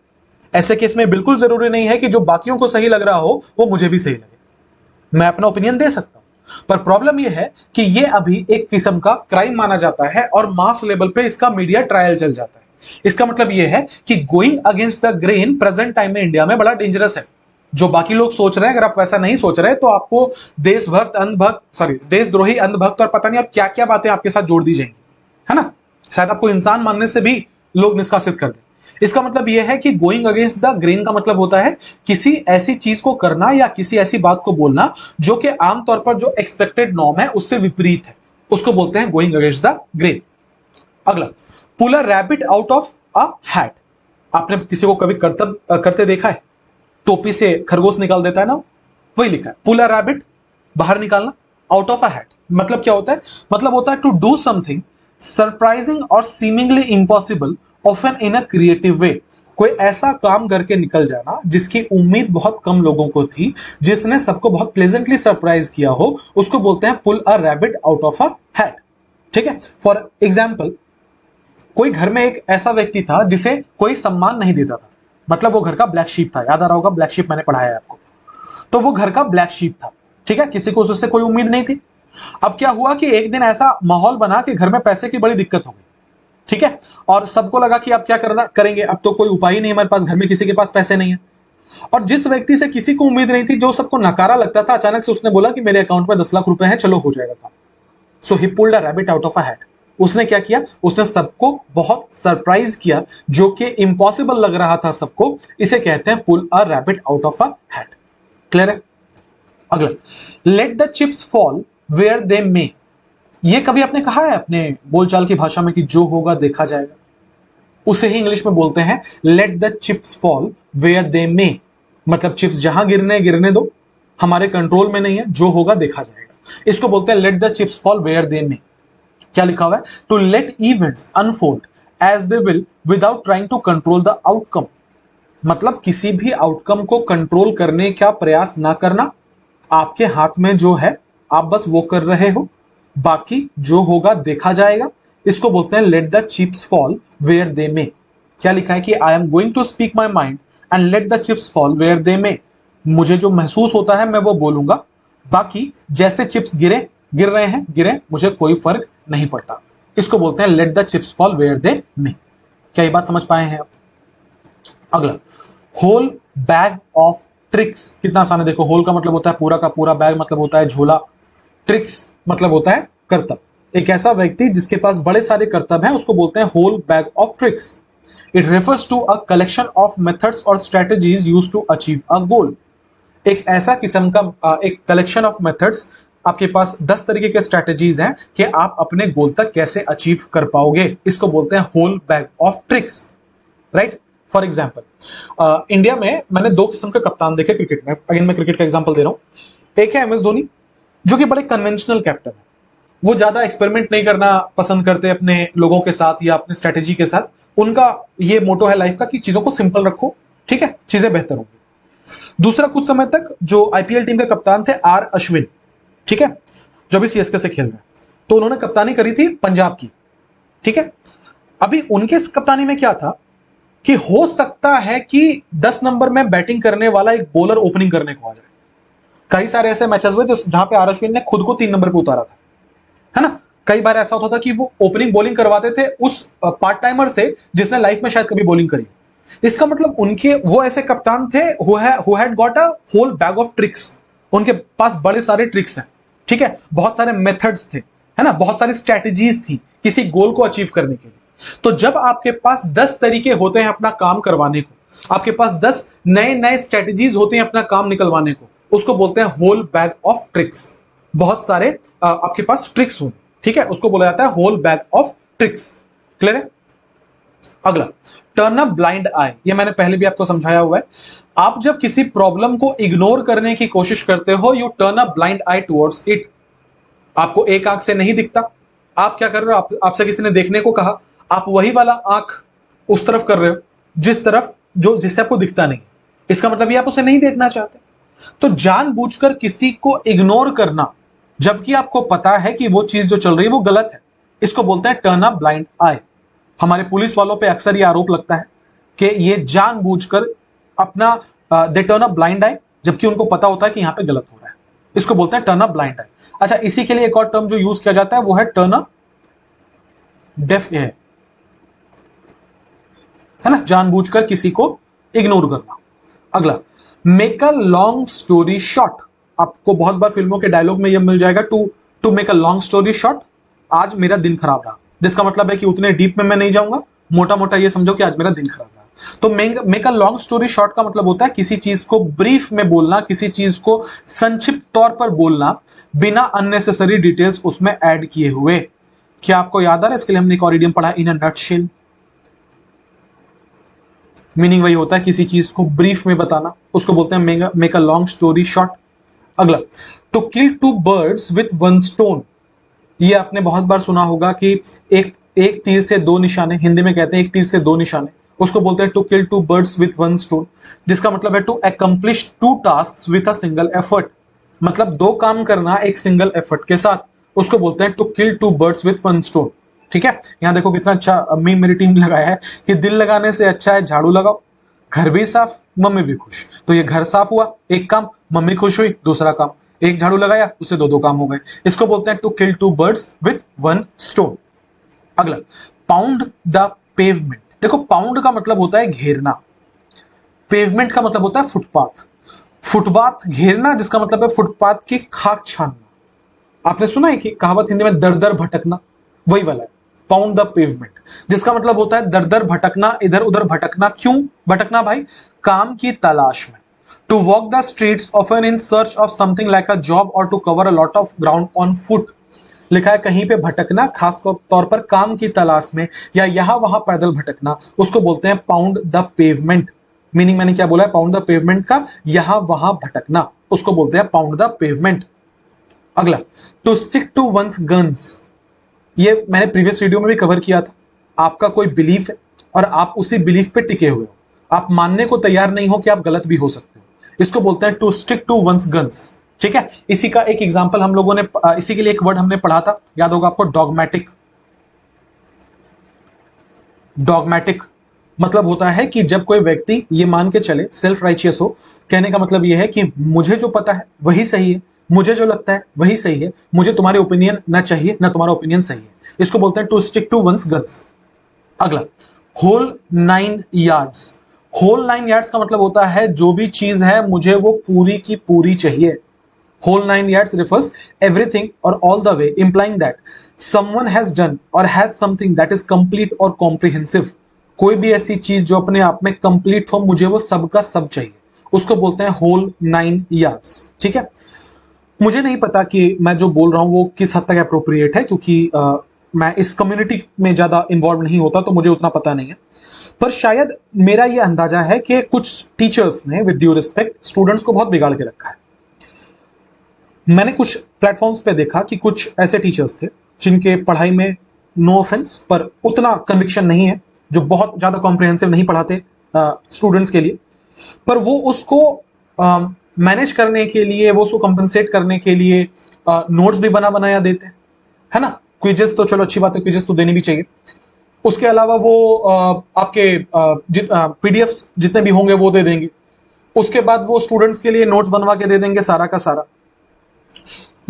ऐसे केस में बिल्कुल जरूरी नहीं है कि जो बाकियों को सही लग रहा हो वो मुझे भी सही लगे। मैं अपना ओपिनियन दे सकता हूं, पर प्रॉब्लम यह है कि यह अभी एक किस्म का क्राइम माना जाता है और मास लेवल पे इसका मीडिया ट्रायल चल जाता है। इसका मतलब यह है कि going against the grain present time में इंडिया में बड़ा डेंजरस है। जो बाकी लोग सोच रहे हैं, अगर आप वैसा नहीं सोच रहे तो आपको देशभक्त अंधभक्त, सॉरी, देशद्रोही अंधभक्त और पता नहीं आप क्या क्या बातें आपके साथ जोड़ दी जाएंगी, है ना। शायद आपको इंसान मानने से भी लोग निष्कासित कर दें। इसका मतलब यह है कि गोइंग अगेंस्ट द ग्रेन का मतलब होता है किसी ऐसी चीज को करना या किसी ऐसी बात को बोलना जो कि आमतौर पर जो एक्सपेक्टेड नॉर्म है उससे विपरीत है, उसको बोलते हैं गोइंग अगेंस्ट द ग्रेन। अगला, pull a rabbit out of a hat. आपने किसी को कभी करते देखा है? टोपी से खरगोश निकाल देता है ना, वही लिखा है पुल अ रैबिट, बाहर निकालना, आउट ऑफ अ हैट। मतलब क्या होता है? मतलब होता है टू डू समथिंग सरप्राइजिंग और seemingly impossible often in a creative way. कोई ऐसा काम करके निकल जाना जिसकी उम्मीद बहुत कम लोगों को थी, जिसने सबको बहुत प्लेजेंटली सरप्राइज किया हो, उसको बोलते हैं pull a rabbit out of a hat. ठीक है। फॉर एग्जाम्पल, कोई घर में एक ऐसा व्यक्ति था जिसे कोई सम्मान नहीं देता था। मतलब वो घर का ब्लैक शीप था। याद आ रहा होगा, ब्लैक शीप मैंने पढ़ाया है आपको। तो वो घर का ब्लैक शीप था। ठीक है, किसी को उससे कोई उम्मीद नहीं थी। अब क्या हुआ कि एक दिन ऐसा माहौल बना कि घर में पैसे की बड़ी दिक्कत हो गई। ठीक है, और सबको लगा कि अब क्या करना करेंगे, अब तो कोई उपाय ही नहीं हमारे पास, घर में किसी के पास पैसे नहीं है। और जिस व्यक्ति से किसी को उम्मीद नहीं थी, जो सबको नकारा लगता था, अचानक से उसने बोला कि मेरे अकाउंट में 10 लाख रुपए हैं, चलो हो जाएगा काम। So he pulled a rabbit out of a hat. उसने क्या किया? उसने सबको बहुत सरप्राइज किया, जो कि इम्पॉसिबल लग रहा था सबको। इसे कहते हैं pull a rabbit out of a hat. Clear है? अगला, let the chips fall where they may. ये कभी आपने कहा है अपने बोलचाल की भाषा में कि जो होगा देखा जाएगा? उसे ही इंग्लिश में बोलते हैं let the chips fall where they may. मतलब चिप्स जहां गिरने गिरने दो, हमारे कंट्रोल में नहीं है, जो होगा देखा जाएगा। इसको बोलते हैं let the chips fall where they may. क्या लिखा हुआ है? To let events unfold as they will without trying to control the outcome. मतलब किसी भी आउटकम को कंट्रोल करने का प्रयास ना करना। आपके हाथ में जो है आप बस वो कर रहे हो, बाकी जो होगा देखा जाएगा। इसको बोलते हैं let the chips fall where they may. क्या लिखा है कि I am going to speak my mind and let the chips fall where they may. मुझे जो महसूस होता है मैं वो बोलूंगा, बाकी जैसे चिप्स गिर रहे हैं गिरे, मुझे कोई फर्क नहीं पड़ता। इसको बोलते हैं let the chips fall where they may. क्या ये बात समझ पाए हैं आप? अगला, होल बैग ऑफ ट्रिक्स। कितना आसान है देखो। होल का मतलब होता है पूरा का पूरा, बैग मतलब होता है झोला, ट्रिक्स मतलब होता है करतब। एक ऐसा व्यक्ति जिसके पास बड़े सारे करतब हैं उसको बोलते हैं whole bag of tricks. It refers to a collection of methods और strategies used to achieve a goal. एक ऐसा किस्म का एक कलेक्शन ऑफ मेथड्स, आपके पास 10 तरीके के स्ट्रेटजीज हैं कि आप अपने गोल तक कैसे अचीव कर पाओगे। इसको बोलते हैं whole bag of tricks. Right? For example, India में मैंने 2 किस्म के कप्तान देखे क्रिकेट में। अगेन मैं क्रिकेट का एग्जाम्पल दे रहा हूं। एक है एम एस धोनी, जो कि बड़े कन्वेंशनल कैप्टन है। वो ज्यादा एक्सपेरिमेंट नहीं करना पसंद करते अपने लोगों के साथ या अपने स्ट्रेटेजी के साथ। उनका ये मोटो है लाइफ का कि चीजों को सिंपल रखो, ठीक है, चीजें बेहतर होंगी। दूसरा, कुछ समय तक जो आईपीएल टीम के कप्तान थे आर अश्विन, ठीक है, जो भी सीएसके से खेल रहे हैं, तो उन्होंने कप्तानी करी थी पंजाब की। ठीक है, अभी उनके कप्तानी में क्या था कि हो सकता है कि 10 नंबर में बैटिंग करने वाला एक बॉलर ओपनिंग करने को आ जाए। कई सारे ऐसे मैचेस हुए जहां पे आर अश्विन ने खुद को 3 नंबर पे उतारा था, है ना। कई बार ऐसा होता था कि वो ओपनिंग बॉलिंग करवाते थे उस पार्ट टाइमर से जिसने लाइफ में शायद कभी बॉलिंग करी। इसका मतलब उनके वो ऐसे कप्तान थे who had got a whole bag of tricks. उनके पास बड़े सारे ट्रिक्स हैं, ठीक है, बहुत सारे मेथड्स थे, है ना, बहुत सारी स्ट्रेटजीज थी किसी गोल को अचीव करने के लिए। तो जब आपके पास 10 तरीके होते हैं अपना काम करवाने को, आपके पास 10 नए नए स्ट्रेटजीज होते हैं अपना काम निकलवाने को, उसको बोलते हैं होल बैग ऑफ ट्रिक्स। बहुत सारे आपके पास ट्रिक्स हो, ठीक है, उसको बोला जाता है whole bag of tricks. Clear है? अगला, टर्न अ ब्लाइंड आई, ये मैंने पहले भी आपको समझाया हुआ है। आप जब किसी प्रॉब्लम को इग्नोर करने की कोशिश करते हो, U turn a blind I towards it. आपको एक आंख से नहीं दिखता, आप क्या कर रहे हो, आपसे किसी ने देखने को कहा, आप वही वाला आंख उस तरफ कर रहे हो जिस तरफ जो जिससे आपको दिखता नहीं। इसका मतलब ये आप उसे नहीं देखना चाहते। तो जानबूझकर किसी को इग्नोर करना जबकि आपको पता है कि वो चीज जो चल रही है वो गलत है, इसको बोलते हैं टर्न अ ब्लाइंड आई। हमारे पुलिस वालों पे अक्सर ये आरोप लगता है कि ये जानबूझकर अपना दे टर्न अ ब्लाइंड आई, जबकि उनको पता होता है कि यहां पे गलत हो रहा है। इसको बोलते हैं टर्न अ ब्लाइंड आई। अच्छा, इसी के लिए एक और टर्म जो यूज किया जाता है वो है टर्न अ डेफ ईयर, है ना, जानबूझकर किसी को इग्नोर करना। अगला, make a long story short. आपको बहुत बार फिल्मों के डायलॉग में यह मिल जाएगा, to to make a long story short, आज मेरा दिन खराब रहा, जिसका मतलब है कि उतने डीप में मैं नहीं जाऊंगा, मोटा मोटा ये समझो कि आज मेरा दिन खराब रहा। तो make a long story short का मतलब होता है किसी चीज को ब्रीफ में बोलना, किसी चीज को संक्षिप्त तौर पर बोलना, बिना अननेसेसरी डिटेल्स उसमें ऐड किए हुए। क्या आपको याद आ रहा है? इसके लिए हमने एक और इडियम पढ़ा, इन अ नटशेल। मीनिंग वही होता है किसी चीज को ब्रीफ में बताना, उसको बोलते हैं make a long story short. अगला, to kill two birds with one stone. ये आपने बहुत बार सुना होगा कि एक एक तीर से दो निशाने, हिंदी में कहते हैं एक तीर से दो निशाने, उसको बोलते हैं to kill two birds with one stone, जिसका मतलब है to accomplish two tasks with a single effort. मतलब दो काम करना एक सिंगल एफर्ट के साथ, उसको बोलते हैं to kill two birds with one stone. ठीक है, यहां देखो कितना अच्छा मीम मेरी टीम ने लगाया है कि दिल लगाने से अच्छा है झाड़ू लगाओ, घर भी साफ मम्मी भी खुश। तो ये घर साफ हुआ एक काम, मम्मी खुश हुई दूसरा काम, एक झाड़ू लगाया उससे दो दो काम हो गए। इसको बोलते हैं to kill two birds with one stone. अगला, पाउंड द पेवमेंट। देखो, पाउंड का मतलब होता है घेरना, पेवमेंट का मतलब होता है फुटपाथ। फुटपाथ घेरना जिसका मतलब है फुटपाथ की खाक छानना। आपने सुना है कि कहावत हिंदी में दर दर भटकना, वही वाला है पाउंड द पेवमेंट, जिसका मतलब होता है दर दर भटकना, इधर उधर भटकना। क्यों भटकना भाई? काम की तलाश में। To walk the streets often in search of something like a job और to cover a lot of ground on foot. लिखा है कहीं पे भटकना, खास तौर पर काम की तलाश में या यहां वहां पैदल भटकना, उसको बोलते हैं पाउंड द पेवमेंट। मीनिंग मैंने क्या बोला है पाउंड द पेवमेंट का? यहां वहां भटकना, उसको बोलते हैं पाउंड द पेवमेंट। अगला, to stick to one's guns. ये मैंने प्रीवियस वीडियो में भी कवर किया था। आपका कोई बिलीफ है और आप उसी बिलीफ पे टिके हुए हो, आप मानने को तैयार नहीं हो कि आप गलत भी हो सकते हो, इसको बोलते हैं to stick to one's guns. ठीक है, इसी का एक एग्जांपल हम लोगों ने इसी के लिए एक वर्ड हमने पढ़ा था, याद होगा आपको, डॉगमेटिक। डॉगमेटिक मतलब होता है कि जब कोई व्यक्ति ये मान के चले, सेल्फ राइचियस हो, कहने का मतलब यह है कि मुझे जो पता है वही सही है, मुझे जो लगता है वही सही है, मुझे तुम्हारे ओपिनियन ना चाहिए ना तुम्हारा ओपिनियन सही है। इसको बोलते हैं to stick to one's guns. अगला, होल 9 यार्ड्स। होल 9 यार्ड्स का मतलब होता है जो भी चीज है मुझे वो पूरी की पूरी चाहिए। Whole 9 yards refers everything or all the way, implying that someone has done or has something that is complete or comprehensive. कोई भी ऐसी चीज जो अपने आप में कंप्लीट हो, मुझे वो सबका सब चाहिए, उसको बोलते हैं होल 9 yards। ठीक है, मुझे नहीं पता कि मैं जो बोल रहा हूं वो किस हद तक अप्रोप्रिएट है, क्योंकि मैं इस कम्युनिटी में ज्यादा इन्वॉल्व नहीं होता तो मुझे उतना पता नहीं है। पर शायद मेरा ये अंदाजा है कि कुछ टीचर्स ने विद ड्यू रिस्पेक्ट स्टूडेंट्स को बहुत बिगाड़ के रखा है। मैंने कुछ प्लेटफॉर्म्स पे देखा कि कुछ ऐसे टीचर्स थे जिनके पढ़ाई में, नो ऑफेंस, पर उतना कन्विक्शन नहीं है, जो बहुत ज्यादा कॉम्प्रिहेंसिव नहीं पढ़ाते स्टूडेंट्स के लिए, पर वो उसको मैनेज करने के लिए, वो उसको कंपनसेट करने के लिए नोट्स भी बना बनाया देते हैं, है ना। क्विजेस तो चलो अच्छी बात है, क्विजेस तो देनी भी चाहिए। उसके अलावा वो आपके पीडीएफ्स जितने भी होंगे वो दे देंगे। उसके बाद वो स्टूडेंट्स के लिए नोट्स बनवा के दे देंगे सारा का सारा।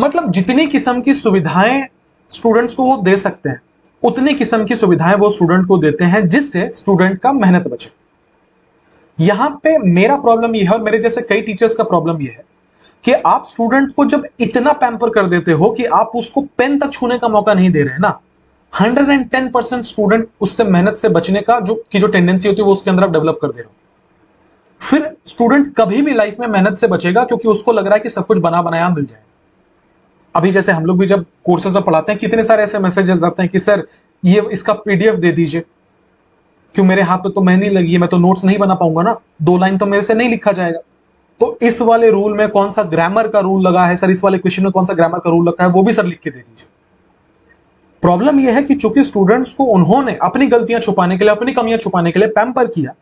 मतलब जितनी किस्म की सुविधाएं स्टूडेंट्स को वो दे सकते हैं, उतनी किस्म की सुविधाएं वो स्टूडेंट को देते हैं, जिससे स्टूडेंट का मेहनत बचे। यहां पे मेरा प्रॉब्लम यह है और मेरे जैसे कई टीचर्स का प्रॉब्लम यह है कि आप स्टूडेंट को जब इतना पैम्पर कर देते हो कि आप उसको पेन तक छूने का मौका नहीं दे रहे ना, 110% स्टूडेंट उससे मेहनत से बचने का जो टेंडेंसी होती है वो उसके अंदर आप डेवलप कर दे रहे हो। फिर स्टूडेंट कभी भी लाइफ में मेहनत से बचेगा क्योंकि उसको लग रहा है कि सब कुछ बना बनाया मिल जाए। अभी जैसे हम लोग भी जब कोर्सेज में पढ़ाते हैं, कितने सारे ऐसे मैसेजेस आते हैं कि सर ये इसका पीडीएफ दे दीजिए, क्यों, मेरे हाथ पे तो मेहंदी लगी है, मैं तो नोट्स नहीं बना पाऊंगा ना, 2 लाइन तो मेरे से नहीं लिखा जाएगा। तो इस वाले रूल में कौन सा ग्रामर का रूल लगा है सर, इस वाले क्वेश्चन में कौन सा ग्रामर का रूल लगा है, वो भी सर लिख के दे दीजिए। प्रॉब्लम यह है कि चूंकि स्टूडेंट्स को उन्होंने अपनी गलतियां छुपाने के लिए, अपनी कमियां छुपाने के लिए पैम्पर किया,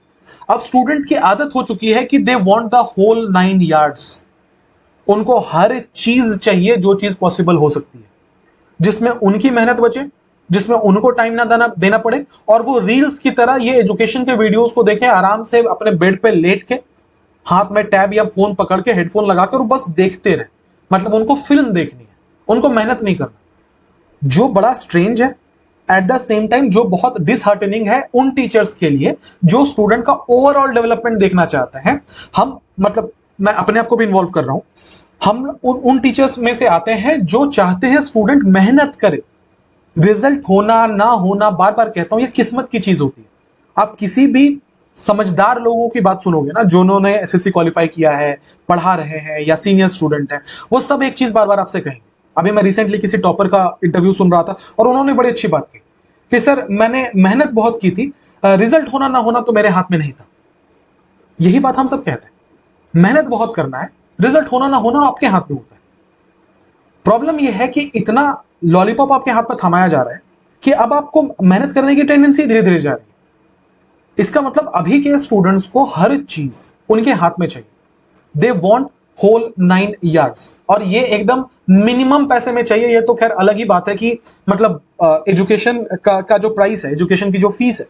अब स्टूडेंट की आदत हो चुकी है कि they want the whole 9 yards. उनको हर चीज चाहिए जो चीज पॉसिबल हो सकती है, जिसमें उनकी मेहनत बचे, जिसमें उनको टाइम ना देना पड़े, और वो रील्स की तरह ये एजुकेशन के वीडियोस को देखें आराम से अपने बेड पे लेट के, हाथ में टैब या फोन पकड़ के, हेडफोन लगाकर, वो बस देखते रहे। मतलब उनको फिल्म देखनी है, उनको मेहनत नहीं करना। जो बड़ा स्ट्रेंज है, एट द सेम टाइम जो बहुत डिसहार्टनिंग है उन टीचर्स के लिए जो स्टूडेंट का ओवरऑल डेवलपमेंट देखना चाहते हैं। हम मतलब मैं अपने आप को भी इन्वॉल्व कर रहा हूं, हम उन टीचर्स में से आते हैं जो चाहते हैं स्टूडेंट मेहनत करे। रिजल्ट होना ना होना, बार बार कहता हूं, ये किस्मत की चीज होती है। आप किसी भी समझदार लोगों की बात सुनोगे ना, जो उन्होंने एसएससी क्वालिफाई किया है, पढ़ा रहे हैं या सीनियर स्टूडेंट हैं, वो सब एक चीज बार बार आपसे कहेंगे। अभी मैं रिसेंटली किसी टॉपर का इंटरव्यू सुन रहा था और उन्होंने बड़ी अच्छी बात की कि सर मैंने मेहनत बहुत की थी, रिजल्ट होना ना होना तो मेरे हाथ में नहीं था। यही बात हम सब कहते हैं, मेहनत बहुत करना है, रिजल्ट होना ना होना आपके हाथ में होता है। प्रॉब्लम यह है कि इतना लॉलीपॉप आपके हाथ में थमाया जा रहा है कि अब आपको मेहनत करने की टेंडेंसी धीरे धीरे जा रही है। इसका मतलब अभी के स्टूडेंट्स को हर चीज उनके हाथ में चाहिए। दे वॉन्ट होल 9 यार्ड्स, और ये एकदम मिनिमम पैसे में चाहिए। ये तो खैर अलग ही बात है कि मतलब एजुकेशन का जो प्राइस है, एजुकेशन की जो फीस है,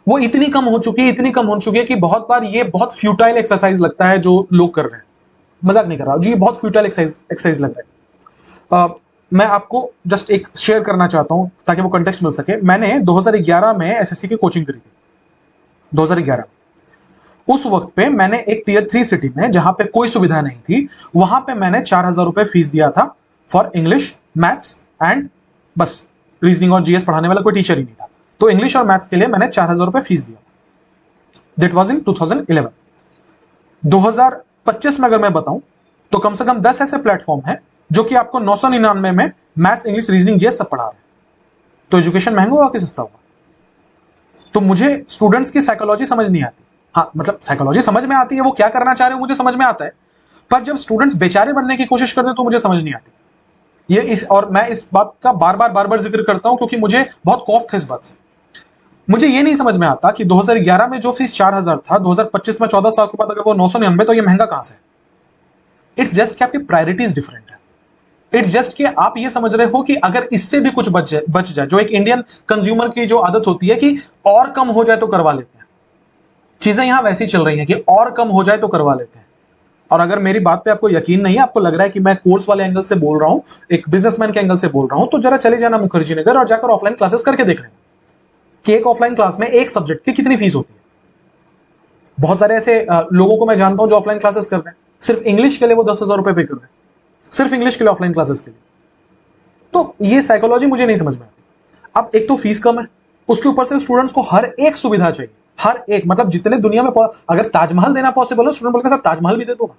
वो इतनी कम हो चुकी है, इतनी कम हो चुकी है कि बहुत बार ये बहुत फ्यूटाइल एक्सरसाइज लगता है जो लोग कर रहे हैं। मजाक नहीं कर रहा जी, ये बहुत फ्यूटाइल एक्सरसाइज लग रहा है। मैं आपको जस्ट एक शेयर करना चाहता हूं ताकि वो कंटेक्स्ट मिल सके। मैंने 2011 में एसएससी की कोचिंग करी थी, 2011। उस वक्त पे मैंने एक टियर 3 सिटी में, जहां पे कोई सुविधा नहीं थी, वहां पे मैंने 4000 रुपए फीस दिया था फॉर इंग्लिश, मैथ्स एंड बस रीजनिंग और जीएस पढ़ाने वाला कोई टीचर ही नहीं था। तो इंग्लिश और मैथ्स के लिए मैंने 4000 रुपए फीस दिया। That was in 2011। 2025 में अगर मैं बताऊं तो कम से कम 10 ऐसे प्लेटफॉर्म है जो कि आपको 999 में मैथ्स, इंग्लिश, रीजनिंग, जीएस सब पढ़ा रहे हैं। तो एजुकेशन महंगा होगा कि सस्ता होगा? तो मुझे स्टूडेंट्स की साइकोलॉजी समझ नहीं आती। हाँ, मतलब साइकोलॉजी समझ में आती है, वो क्या करना चाह रहे हो मुझे समझ में आता है, पर जब स्टूडेंट्स बेचारे बनने की कोशिश करते हैं तो मुझे समझ नहीं आती। और मैं इस बात का बार बार जिक्र करता हूं क्योंकि मुझे बहुत खौफ था इस बात से। मुझे ये नहीं समझ में आता कि 2011 में जो फीस 4000 था, 2025 में 14 साल के बाद अगर वो 999, तो ये महंगा कहां से? इट्स जस्ट कि आपकी प्रायोरिटीज डिफरेंट है। इट्स जस्ट कि आप ये समझ रहे हो कि अगर इससे भी कुछ बच जाए, जो एक इंडियन कंज्यूमर की जो आदत होती है कि और कम हो जाए तो करवा लेते हैं। चीजें यहां वैसी चल रही हैं कि और कम हो जाए तो करवा लेते हैं। और अगर मेरी बात पे आपको यकीन नहीं है, आपको लग रहा है कि मैं कोर्स वाले एंगल से बोल रहा हूं, एक बिजनेसमैन के एंगल से बोल रहा हूं, तो जरा चले जाना मुखर्जी नगर और जाकर ऑफलाइन क्लासेस करके देख लेना कि एक ऑफलाइन क्लास में एक सब्जेक्ट की कितनी फीस होती है। बहुत सारे ऐसे लोगों को मैं जानता हूं जो ऑफलाइन क्लासेस कर रहे हैं, सिर्फ इंग्लिश के लिए वो 10,000 रुपए पे कर रहे हैं, सिर्फ इंग्लिश के लिए ऑफलाइन क्लासेस के लिए। तो ये साइकोलॉजी मुझे नहीं समझ में आती। अब एक तो फीस कम है, उसके ऊपर से स्टूडेंट्स को हर एक सुविधा चाहिए, हर एक, मतलब जितने दुनिया में, अगर ताजमहल देना पॉसिबल हो, स्टूडेंट बोलेगा सर ताजमहल भी दे दो ना,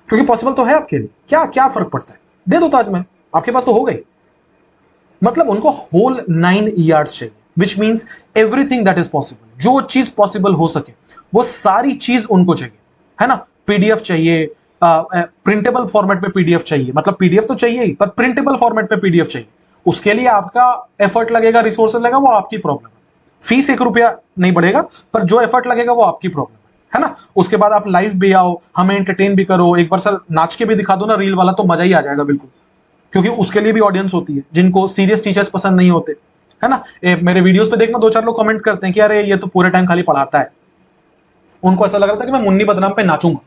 क्योंकि पॉसिबल तो है आपके लिए। क्या क्या फर्क पड़ता है, दे दो ताजमहल, आपके पास तो हो गई। मतलब उनको होल 9 यार्ड्स चाहिए, which means everything that is possible. जो चीज पॉसिबल हो सके वो सारी चीज उनको चाहिए, है ना। पीडीएफ चाहिए, प्रिंटेबल फॉर्मेट में पीडीएफ चाहिए, मतलब पीडीएफ तो चाहिए ही, पर प्रिंटेबल फॉर्मेट में पीडीएफ चाहिए। उसके लिए आपका एफर्ट लगेगा, रिसोर्सेज लगेगा, वो आपकी प्रॉब्लम है। फीस 1 रुपया नहीं बढ़ेगा, पर जो एफर्ट लगेगा वो आपकी प्रॉब्लम है ना। उसके बाद आप लाइव भी आओ, हमें एंटरटेन भी करो, एक बार सर नाच के भी दिखा दो ना रील वाला, तो मजा ही आ जाएगा बिल्कुल। क्योंकि उसके लिए भी ऑडियंस होती है जिनको सीरियस टीचर्स पसंद नहीं होते, है ना। मेरे वीडियोस पे देखना 2-4 लोग कमेंट करते हैं कि अरे ये तो पूरे टाइम खाली पढ़ाता है। उनको ऐसा लग रहा था कि मैं मुन्नी बदनाम पे नाचूंगा,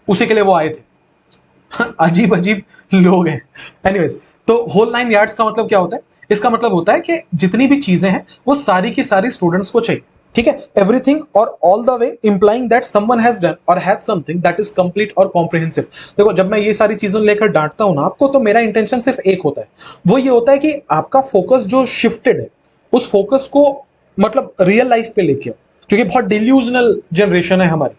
उसी के लिए वो आए थे। अजीब अजीब लोग हैं। एनीवेज, तो होल 9 यार्ड्स का मतलब क्या होता है? इसका मतलब होता है कि जितनी भी चीजें हैं वो सारी की सारी स्टूडेंट्स को चाहिए, ठीक है। एवरीथिंग और all the way implying that someone has done और has something that is complete और कॉम्प्रिहेंसिव। देखो, जब मैं ये सारी चीजों लेकर डांटता हूं ना आपको, तो मेरा इंटेंशन सिर्फ एक होता है, वो ये होता है कि आपका फोकस जो शिफ्टेड है, उस फोकस को मतलब रियल लाइफ पे लेके आओ, क्योंकि बहुत डिल्यूजनल जनरेशन है हमारी।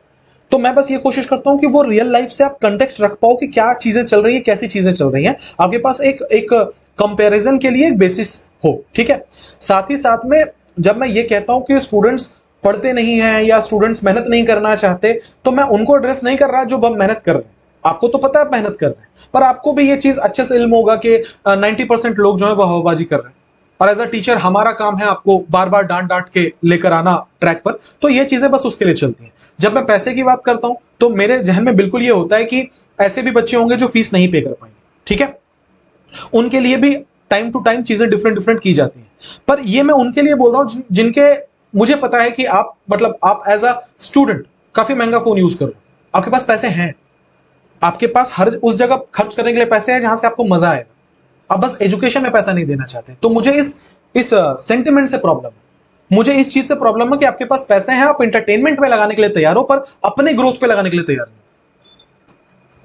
तो मैं बस ये कोशिश करता हूं कि वो रियल लाइफ से आप कंटेक्स्ट रख पाओ कि क्या चीजें चल रही है, कैसी चीजें चल रही हैं, आपके पास एक कंपैरिजन के लिए एक बेसिस हो, ठीक है। साथ ही साथ में जब मैं ये कहता हूं कि स्टूडेंट्स पढ़ते नहीं हैं या स्टूडेंट्स मेहनत नहीं करना चाहते, तो मैं उनको एड्रेस नहीं कर रहा जो मेहनत कर रहे हैं। आपको तो पता है मेहनत कर रहे हैं, पर आपको भी ये चीज अच्छे से इल्म होगा कि 90% लोग जो है वो हवाबाजी कर रहे हैं, और एज अ टीचर हमारा काम है आपको बार बार डांट डांट के लेकर आना ट्रैक पर। तो ये चीजें बस उसके लिए चलती हैं। जब मैं पैसे की बात करता हूं तो मेरे जहन में बिल्कुल ये होता है कि ऐसे भी बच्चे होंगे जो फीस नहीं पे कर पाएंगे, ठीक है, उनके लिए भी टाइम टू टाइम चीजें डिफरेंट डिफरेंट की जाती हैं। पर ये मैं उनके लिए बोल रहा हूं जिनके, मुझे पता है कि आप मतलब आप एज अ स्टूडेंट काफी महंगा फोन यूज कर रहे हो, आपके पास पैसे हैं, आपके पास हर उस जगह खर्च करने के लिए पैसे हैं जहां से आपको मजा आएगा, आप बस एजुकेशन में पैसा नहीं देना चाहते। तो मुझे इस सेंटिमेंट से प्रॉब्लम है, मुझे इस चीज से प्रॉब्लम है कि आपके पास पैसे हैं, आप इंटरटेनमेंट में लगाने के लिए तैयार हो, पर अपने ग्रोथ पे लगाने के लिए तैयार नहीं।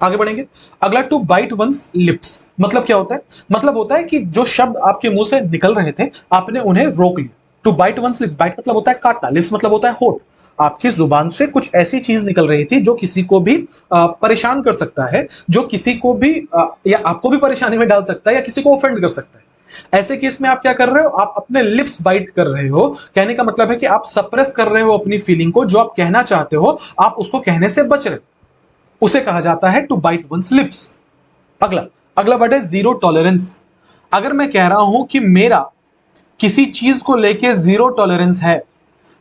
आगे बढ़ेंगे। अगला, टू बाइट वंस लिप्स, मतलब क्या होता है? मतलब होता है कि जो शब्द आपके मुंह से निकल रहे थे आपने उन्हें रोक लिया। To bite one's lips, bite मतलब होता है काटना, लिप्स मतलब होता है होठ। आपकी जुबान से कुछ ऐसी चीज निकल रही थी जो किसी को भी परेशान कर सकता है, जो किसी को भी या आपको भी परेशानी में डाल सकता है या किसी को ऑफेंड कर सकता है। ऐसे केस में आप क्या कर रहे हो? आप अपने लिप्स बाइट कर रहे हो। कहने का मतलब है कि आप सप्रेस कर रहे हो अपनी फीलिंग को, जो आप कहना चाहते हो आप उसको कहने से बच रहे हो, उसे कहा जाता है टू बाइट वंस लिप्स। अगला अगला वर्ड है जीरो टॉलरेंस। अगर मैं कह रहा हूं कि मेरा किसी चीज को लेके जीरो टॉलरेंस है,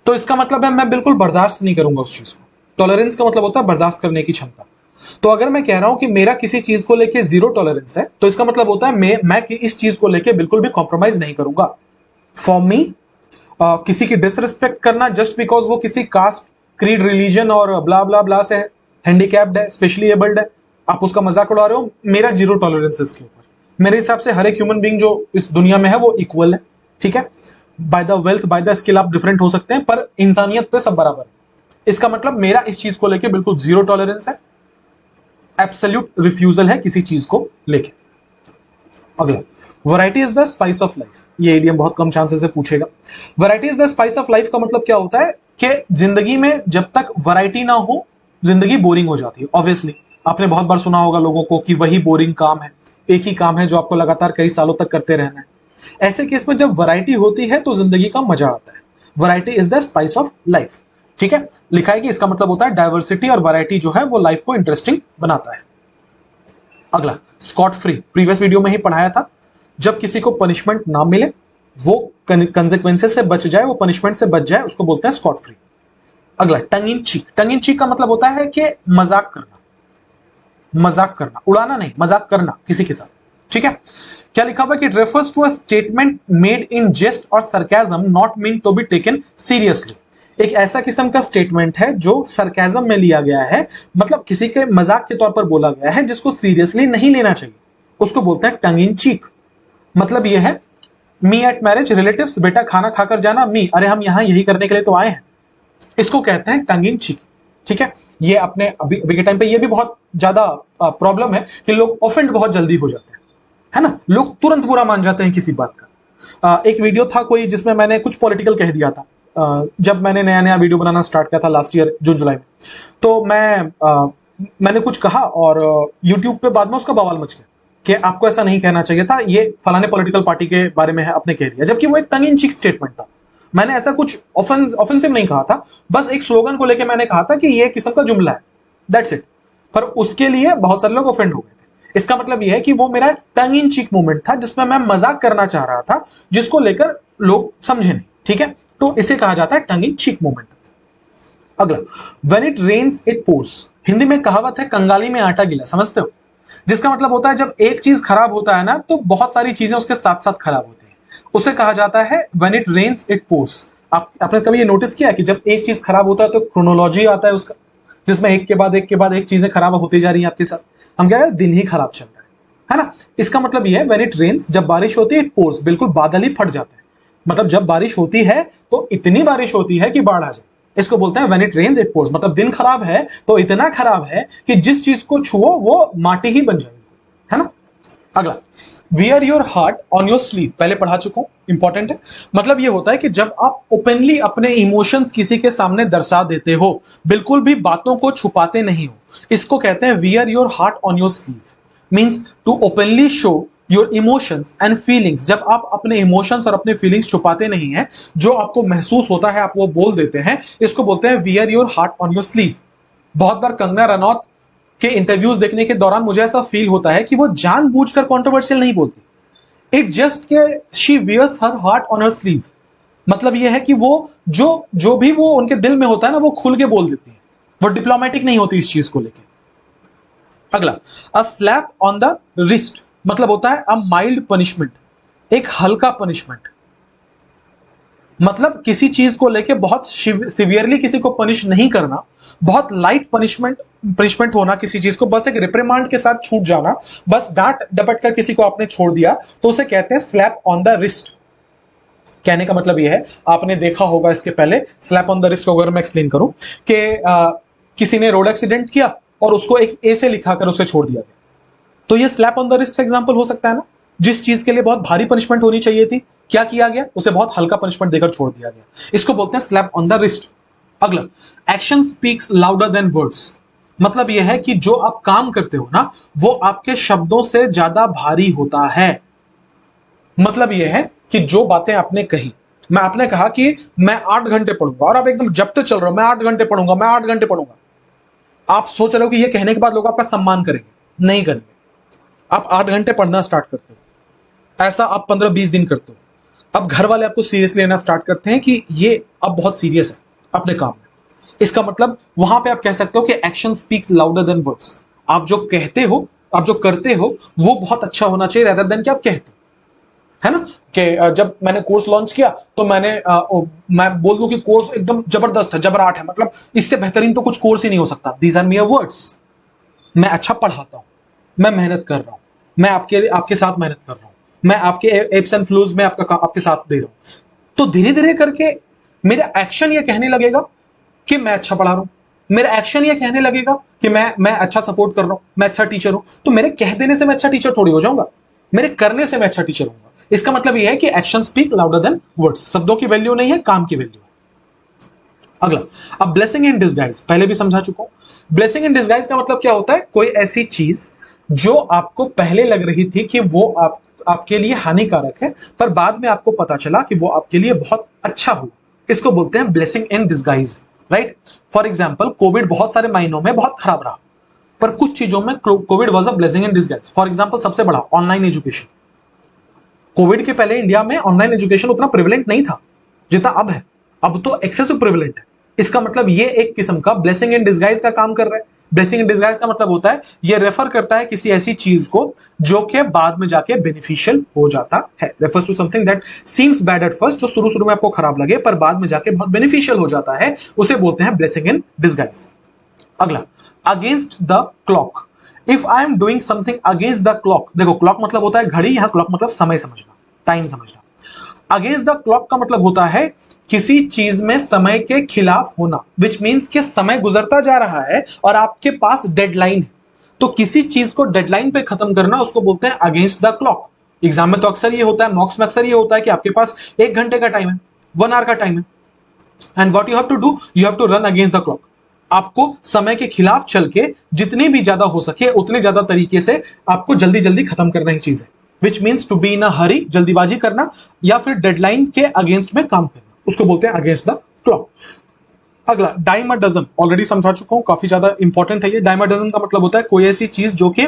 तो इसका मतलब है मैं बिल्कुल बर्दाश्त नहीं करूंगा उस चीज को। टॉलरेंस का मतलब होता है बर्दाश्त करने की क्षमता। तो अगर मैं कह रहा हूं कि मेरा किसी चीज को लेके जीरो टॉलरेंस है, तो इसका मतलब होता है मैं इस चीज को लेके बिल्कुल भी कॉम्प्रोमाइज नहीं करूंगा। फॉर मी, किसी की डिसरिस्पेक्ट करना जस्ट बिकॉज वो किसी कास्ट, क्रीड, रिलीजन और ब्ला ब्ला ब्ला से है, हैंडीकैप्ड है, स्पेशली एबल्ड है, आप उसका मजाक उड़ा रहे हो, मेरा जीरो टॉलरेंस है इसके ऊपर। मेरे हिसाब से हर एक ह्यूमन बीइंग जो इस दुनिया में है वो इक्वल है, ठीक है। By the wealth, by the skill आप डिफरेंट हो सकते हैं, पर इंसानियत पे सब बराबर है। इसका मतलब मेरा इस चीज को लेके बिल्कुल जीरो टॉलरेंस है, एब्सोल्यूट रिफ्यूजल है किसी चीज को लेके। अगला, variety is the spice of life. ये इडियम बहुत कम चांसेस से पूछेगा। Variety is the spice of life का मतलब क्या होता है कि जिंदगी में जब तक वैरायटी ना हो जिंदगी बोरिंग हो जाती है। ऑब्वियसली आपने बहुत बार सुना होगा लोगों को कि वही बोरिंग काम है, एक ही काम है जो आपको लगातार कई सालों तक करते रहना है। ऐसे केस में जब वैरायटी होती है तो जिंदगी का मजा आता है। Variety is the spice of life, ठीक है, लिखा है कि इसका मतलब होता है डाइवर्सिटी और वैरायटी जो है वो लाइफ को इंटरेस्टिंग बनाता है। अगला, स्कॉट फ्री। प्रीवियस वीडियो में ही पढ़ाया था, जब किसी को पनिशमेंट ना मिले, वो कंसेक्वेंसेस से बच जाए, वो पनिशमेंट से बच जाए, उसको बोलते हैं स्कॉट फ्री। अगला, टंग इन चीक। टंग इन चीक का मतलब होता है कि मजाक करना, मजाक करना, उड़ाना नहीं, मजाक करना किसी के साथ, ठीक है। क्या लिखा हुआ कि it refers to a statement made in jest और sarcasm not mean to be taken seriously. एक ऐसा किस्म का स्टेटमेंट है जो सरकाजम में लिया गया है, मतलब किसी के मजाक के तौर पर बोला गया है, जिसको सीरियसली नहीं लेना चाहिए, उसको बोलते हैं टंग इन चीक। मतलब यह है, मी एट मैरिज रिलेटिव्स, बेटा खाना खाकर जाना, मी, अरे हम यहां यही करने के लिए तो आए हैं, इसको कहते हैं टंग इन चीक, ठीक है। ये अपने अभी के टाइम पे ये भी बहुत ज्यादा प्रॉब्लम है कि लोग ऑफेंड बहुत जल्दी हो जाते हैं, है ना, लोग तुरंत बुरा मान जाते हैं किसी बात का। एक वीडियो था कोई जिसमें मैंने कुछ पॉलिटिकल कह दिया था, जब मैंने नया नया वीडियो बनाना स्टार्ट किया था लास्ट ईयर जून जुलाई में, तो मैंने कुछ कहा और यूट्यूब पे बाद में उसका बवाल मच गया कि आपको ऐसा नहीं कहना चाहिए था, ये फलाने पॉलिटिकल पार्टी के बारे में है, आपने कह दिया, जबकि वो एक टंग इन चीक स्टेटमेंट था। मैंने ऐसा कुछ ऑफेंसिव नहीं कहा था, बस एक स्लोगन को लेकर मैंने कहा था कि ये किस्म का जुमला है, दैट्स इट। पर उसके लिए बहुत सारे लोग ऑफेंड हो गए थे। इसका मतलब यह है कि वो मेरा टंग इन चीक मूवमेंट था, जिसमें मैं मजाक करना चाह रहा था, जिसको लेकर लोग समझे नहीं, ठीक है। तो इसे कहा जाता है टंग इन चीक मूवमेंट। अगला, when it rains it pours. Hindi में कहावत है कंगाली में आटा गिला, समझते हो, जिसका मतलब होता है जब एक चीज खराब होता है ना तो बहुत सारी चीजें उसके साथ साथ खराब होती है, उसे कहा जाता है when it rains it pours. आपने कभी ये नोटिस किया कि जब एक चीज खराब होता है तो क्रोनोलॉजी आता है उसका, जिसमें एक के बाद एक के बाद एक चीजें खराब होती जा रही हैं आपके साथ, हम क्या है, दिन ही खराब चल रहा है ना। इसका मतलब यह है व्हेन इट रेन्स, जब बारिश होती है, इट पोर्स, बिल्कुल बादल ही फट जाते हैं, मतलब जब बारिश होती है तो इतनी बारिश होती है कि बाढ़ आ जाए, इसको बोलते हैं when it rains it pours. मतलब दिन खराब है तो इतना खराब है कि जिस चीज को छुओ वो माटी ही बन जाएगी, है ना। अगला, wear your heart on your sleeve. पहले पढ़ा चुका हूं, इंपॉर्टेंट है। मतलब ये होता है कि जब आप ओपनली अपने इमोशंस किसी के सामने दर्शा देते हो, बिल्कुल भी बातों को छुपाते नहीं हो, इसको कहते हैं wear your heart on your sleeve. Means to openly show your emotions and feelings, जब आप अपने इमोशंस और अपने फीलिंग्स छुपाते नहीं हैं, जो आपको महसूस होता है आप वो बोल देते हैं, इसको बोलते हैं wear your heart on your sleeve. बहुत बार कंगना रनौत के इंटरव्यूज देखने के दौरान मुझे ऐसा फील होता है कि वो जानबूझकर कंट्रोवर्शियल नहीं बोलती, इट जस्ट के she wears her heart on her sleeve. मतलब ये है कि वो जो भी वो उनके दिल में होता है ना, वो खुल के बोल देती है, वो डिप्लोमेटिक नहीं होती इस चीज को लेकर। अगला, a slap on the wrist मतलब होता है अ माइल्ड पनिशमेंट, एक हल्का पनिशमेंट। मतलब किसी चीज को लेके बहुत सिवियरली किसी को पनिश नहीं करना, बहुत लाइट पनिशमेंट होना किसी चीज को, बस एक रिप्रिमांड के साथ छूट जाना, बस डांट डपट कर किसी को आपने छोड़ दिया, तो उसे कहते हैं स्लैप ऑन द रिस्ट। कहने का मतलब यह है, आपने देखा होगा इसके पहले, स्लैप ऑन द रिस्ट को अगर मैं एक्सप्लेन करूं कि किसी ने रोड एक्सीडेंट किया और उसको एक ए से लिखाकर उसे छोड़ दिया गया, तो ये स्लैप ऑन द रिस्ट का एग्जांपल हो सकता है ना। जिस चीज के लिए बहुत भारी पनिशमेंट होनी चाहिए थी, क्या किया गया, उसे बहुत हल्का पनिशमेंट देकर छोड़ दिया गया, इसको बोलते हैं स्लैप ऑन द रिस्ट। अगला, action speaks louder than words, मतलब यह है कि जो आप काम करते हो ना, वो आपके शब्दों से ज्यादा भारी होता है। मतलब यह है कि जो बातें आपने कही, मैं आपने कहा कि मैं 8 घंटे पढ़ूंगा, और आप एकदम जब तक चल रहे हो, मैं 8 घंटे पढ़ूंगा, मैं 8 घंटे पढ़ूंगा। आप सोच रहे हो कि ये कहने के बाद लोग आपका सम्मान करेंगे, नहीं करेंगे। आप 8 घंटे पढ़ना स्टार्ट करते हो, ऐसा आप 15-20 दिन करते हो, अब घर वाले आपको सीरियसली लेना स्टार्ट करते हैं कि ये अब बहुत सीरियस है अपने काम में। इसका मतलब वहां पे आप कह सकते हो कि action speaks louder than words. आप जो कहते हो, आप जो करते हो, वो बहुत अच्छा होना चाहिए रेदर देन कि आप कहते हो, है ना। कि जब मैंने कोर्स लॉन्च किया तो मैं बोल दूं कि कोर्स एकदम जबरदस्त है, जबराट है, मतलब इससे बेहतरीन तो कुछ कोर्स ही नहीं हो सकता। These are mere words. मैं अच्छा पढ़ाता हूं, मैं मेहनत कर रहा हूं, मैं आपके साथ मेहनत कर रहा हूं, मैं आपके एप्स एंड फ्लोज में आपके साथ दे रहा हूं। तो धीरे धीरे करके मेरा एक्शन ये कहने लगेगा कि मैं अच्छा पढ़ा रहा हूं, मेरा एक्शन ये कहने लगेगा कि मैं अच्छा सपोर्ट कर रहा हूं, मैं अच्छा टीचर हूं। तो मेरे कह देने से मैं अच्छा टीचर थोड़ी हो जाऊंगा, मेरे करने से मैं अच्छा टीचर हूंगा। इसका मतलब यह है कि action speak louder than words. शब्दों की वैल्यू नहीं है, काम की वैल्यू है। अगला, अब ब्लेसिंग इन डिसगाइज, पहले भी समझा चुका हूं। ब्लेसिंग इन डिसगाइज का मतलब क्या होता है, कोई ऐसी चीज जो आपको पहले लग रही थी कि वो आपके लिए हानिकारक है, पर बाद में आपको पता चला कि वो आपके लिए बहुत अच्छा हो, इसको बोलते हैं blessing in disguise, right. For example, Covid बहुत सारे महीनों में बहुत खराब रहा, पर कुछ चीजों में Covid was a blessing in disguise. For example, सबसे बड़ा ऑनलाइन एजुकेशन। कोविड के पहले इंडिया में ऑनलाइन एजुकेशन उतना प्रिविलेंट नहीं था जितना अब है, अब तो एक्सेसिव प्रिविलेंट है। इसका मतलब ये एक किस्म का ब्लेसिंग इन डिसगाइज का काम कर रहा है। ब्लेसिंग इन डिसगाइज का मतलब होता है, ये रेफर करता है किसी ऐसी चीज को जो कि बाद में जाके बेनिफिशियल हो जाता है। Refers to something that seems bad at first, जो शुरू शुरू में आपको खराब लगे पर बाद में जाके बहुत बेनिफिशियल हो जाता है, उसे बोलते हैं ब्लेसिंग इन डिसगाइज। अगला, against the clock. If I am doing something against the clock, देखो क्लॉक मतलब होता है घड़ी, यहां क्लॉक मतलब समय समझना, टाइम समझना। अगेंस्ट द क्लॉक का मतलब होता है किसी चीज में समय के खिलाफ होना, विच मीन्स कि समय गुजरता जा रहा है और आपके पास डेडलाइन है, तो किसी चीज को डेडलाइन पे खत्म करना, उसको बोलते हैं अगेंस्ट द क्लॉक। एग्जाम में तो अक्सर ये होता है, मॉक्स में अक्सर ये होता है कि आपके पास 1 घंटे का टाइम है, 1 आवर का टाइम है, and what you have to do, you have to run against the clock. आपको समय के खिलाफ चल के जितनी भी ज्यादा हो सके उतने ज्यादा तरीके से आपको जल्दी जल्दी खत्म करना ही चीज है, which means to be in a hurry, जल्दीबाजी करना, या फिर डेडलाइन के अगेंस्ट में काम करना, उसको बोलते हैं अगेंस्ट द क्लॉक। अगला, डाइम अ डजन, ऑलरेडी समझा चुका हूं, काफी ज्यादा इंपॉर्टेंट है ये। डाइम अ डजन का मतलब होता है कोई ऐसी चीज जो कि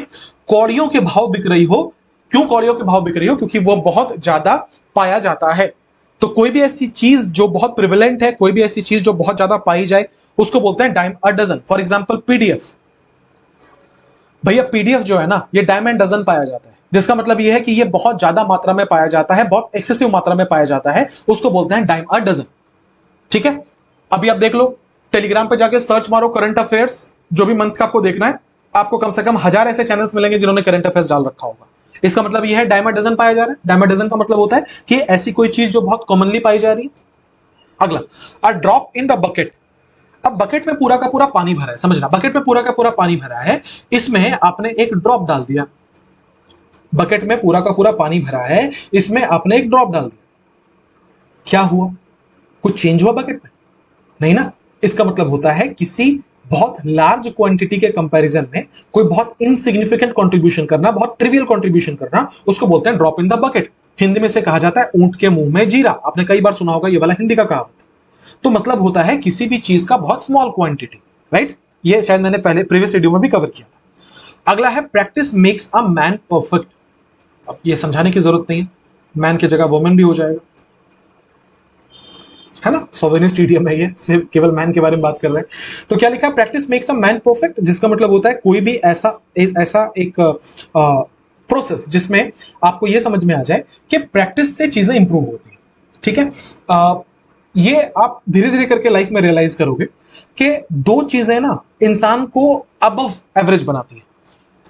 कौड़ियों के भाव बिक रही हो। क्यों कौड़ियों के भाव बिक रही हो, क्योंकि वो बहुत ज्यादा पाया जाता है। तो कोई भी ऐसी चीज जो बहुत प्रिविलेंट है, कोई भी ऐसी चीज जो बहुत ज्यादा पाई जाए, उसको बोलते हैं dime a dozen. For example, PDF. भैया पीडीएफ जो है ना, ये डाइम एंड डजन पाया जाता है, जिसका मतलब ये है कि ये बहुत ज्यादा मात्रा में पाया जाता है, बहुत एक्सेसिव मात्रा में पाया जाता है, उसको बोलते हैं डाइम अ डजन। ठीक है, अभी आप देख लो, टेलीग्राम पे जाके सर्च मारो करंट अफेयर्स, जो भी मंथ का आपको देखना है, आपको कम से कम 1000 ऐसे चैनल्स मिलेंगे जिन्होंने करंट अफेयर्स डाल रखा होगा। इसका मतलब यह है डाइम अ डजन पाया जा रहा है। डाइम अ डजन का मतलब होता है कि ऐसी कोई चीज जो बहुत कॉमनली पाई जा रही है। अगला, a drop in the bucket. अब बकेट में पूरा का पूरा पानी भरा है, समझना, बकेट में पूरा का पूरा पानी भरा है, इसमें आपने एक ड्रॉप डाल दिया। बकेट में पूरा का पूरा पानी भरा है, इसमें आपने एक ड्रॉप डाल दिया, क्या हुआ, कुछ चेंज हुआ बकेट में? नहीं ना। इसका मतलब होता है किसी बहुत लार्ज क्वांटिटी के कंपैरिजन में कोई बहुत इनसिग्निफिकेंट कंट्रीब्यूशन करना, बहुत ट्रिवियल कंट्रीब्यूशन करना, उसको बोलते हैं drop in the bucket. Hindi में से कहा जाता है ऊंट के मुंह में जीरा। आपने कई बार सुना होगा ये वाला हिंदी का कहावत। तो मतलब होता है किसी भी चीज का बहुत स्मॉल क्वांटिटी, राइट। ये शायद मैंने पहले प्रीवियस वीडियो में भी कवर किया था। अगला है practice makes a man perfect. अब ये समझाने की जरूरत नहीं है, मैन की जगह वुमेन भी हो जाएगा, है ना। सोवेनिस्ट इडियम है ये, सिर्फ केवल मैन के बारे में बात कर रहे हैं। तो क्या लिखा है, practice makes a man perfect, जिसका मतलब होता है कोई भी ऐसा एक प्रोसेस जिसमें आपको ये समझ में आ जाए कि प्रैक्टिस से चीजें इंप्रूव होती है। ठीक है, ये आप धीरे धीरे करके लाइफ में रियलाइज करोगे कि दो चीजें ना इंसान को अबव एवरेज बनाती है।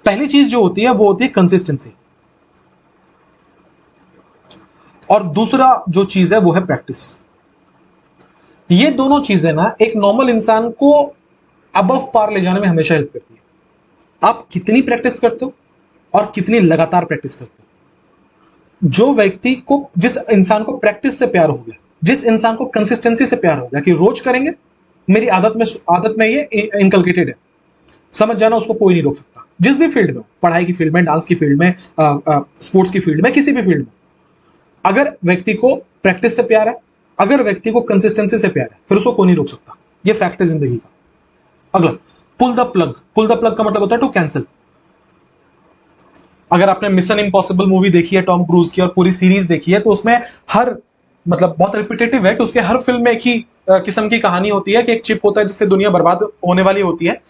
पहली चीज जो होती है वो होती है कंसिस्टेंसी, और दूसरा जो चीज है वो है प्रैक्टिस। ये दोनों चीजें ना एक नॉर्मल इंसान को अबव पार ले जाने में हमेशा हेल्प करती है। आप कितनी प्रैक्टिस करते हो और कितनी लगातार प्रैक्टिस करते हो। जो व्यक्ति को, जिस इंसान को प्रैक्टिस से प्यार हो गया, जिस इंसान को कंसिस्टेंसी से प्यार हो गया कि रोज करेंगे, मेरी आदत में ये इनकलकेटेड है, समझ जाना, उसको कोई नहीं रोक सकता। जिस भी फील्ड में, पढ़ाई की फील्ड में, डांस की फील्ड में, स्पोर्ट्स की फील्ड में, किसी भी फील्ड में, अगर व्यक्ति को प्रैक्टिस से प्यार है, अगर व्यक्ति को कंसिस्टेंसी से प्यार है, फिर उसको कोई नहीं रोक सकता। ये फैक्ट है जिंदगी का। अगला, pull the plug. Pull the plug का मतलब होता है टू कैंसिल। अगर आपने मिशन इम्पॉसिबल मूवी देखी है टॉम क्रूज की और पूरी सीरीज देखी है, तो उसमें हर मतलब बहुत रिपीटेटिव है कि उसके हर फिल्म में एक ही किस्म की कहानी होती है कि एक चिप होता है जिससे दुनिया बर्बाद होने वाली होती है।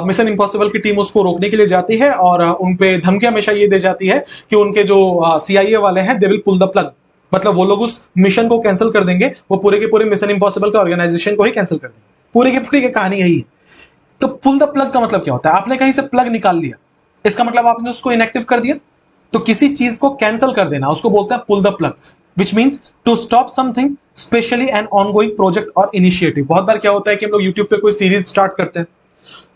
मिशन इम्पॉसिबल की टीम उसको रोकने के लिए जाती है और उन पे धमकी हमेशा ये दे जाती है कि उनके जो सीआईए वाले हैं, they will pull the plug, मतलब वो लोग उस मिशन को कैंसिल कर देंगे, वो पूरे के पूरे मिशन इम्पॉसिबल के ऑर्गेनाइजेशन को ही कैंसिल कर देंगे। पूरे की पूरी कहानी यही है। तो पुल द प्लग का मतलब क्या होता है, आपने कहीं से प्लग निकाल लिया, इसका मतलब आपने उसको इनएक्टिव कर दिया। तो किसी चीज को कैंसिल कर देना, उसको बोलते हैं pull the plug, which means to stop something, specially an ongoing project और इनिशिएटिव। बहुत बार क्या होता है कि हम लोग यूट्यूब पे कोई सीरीज स्टार्ट करते हैं,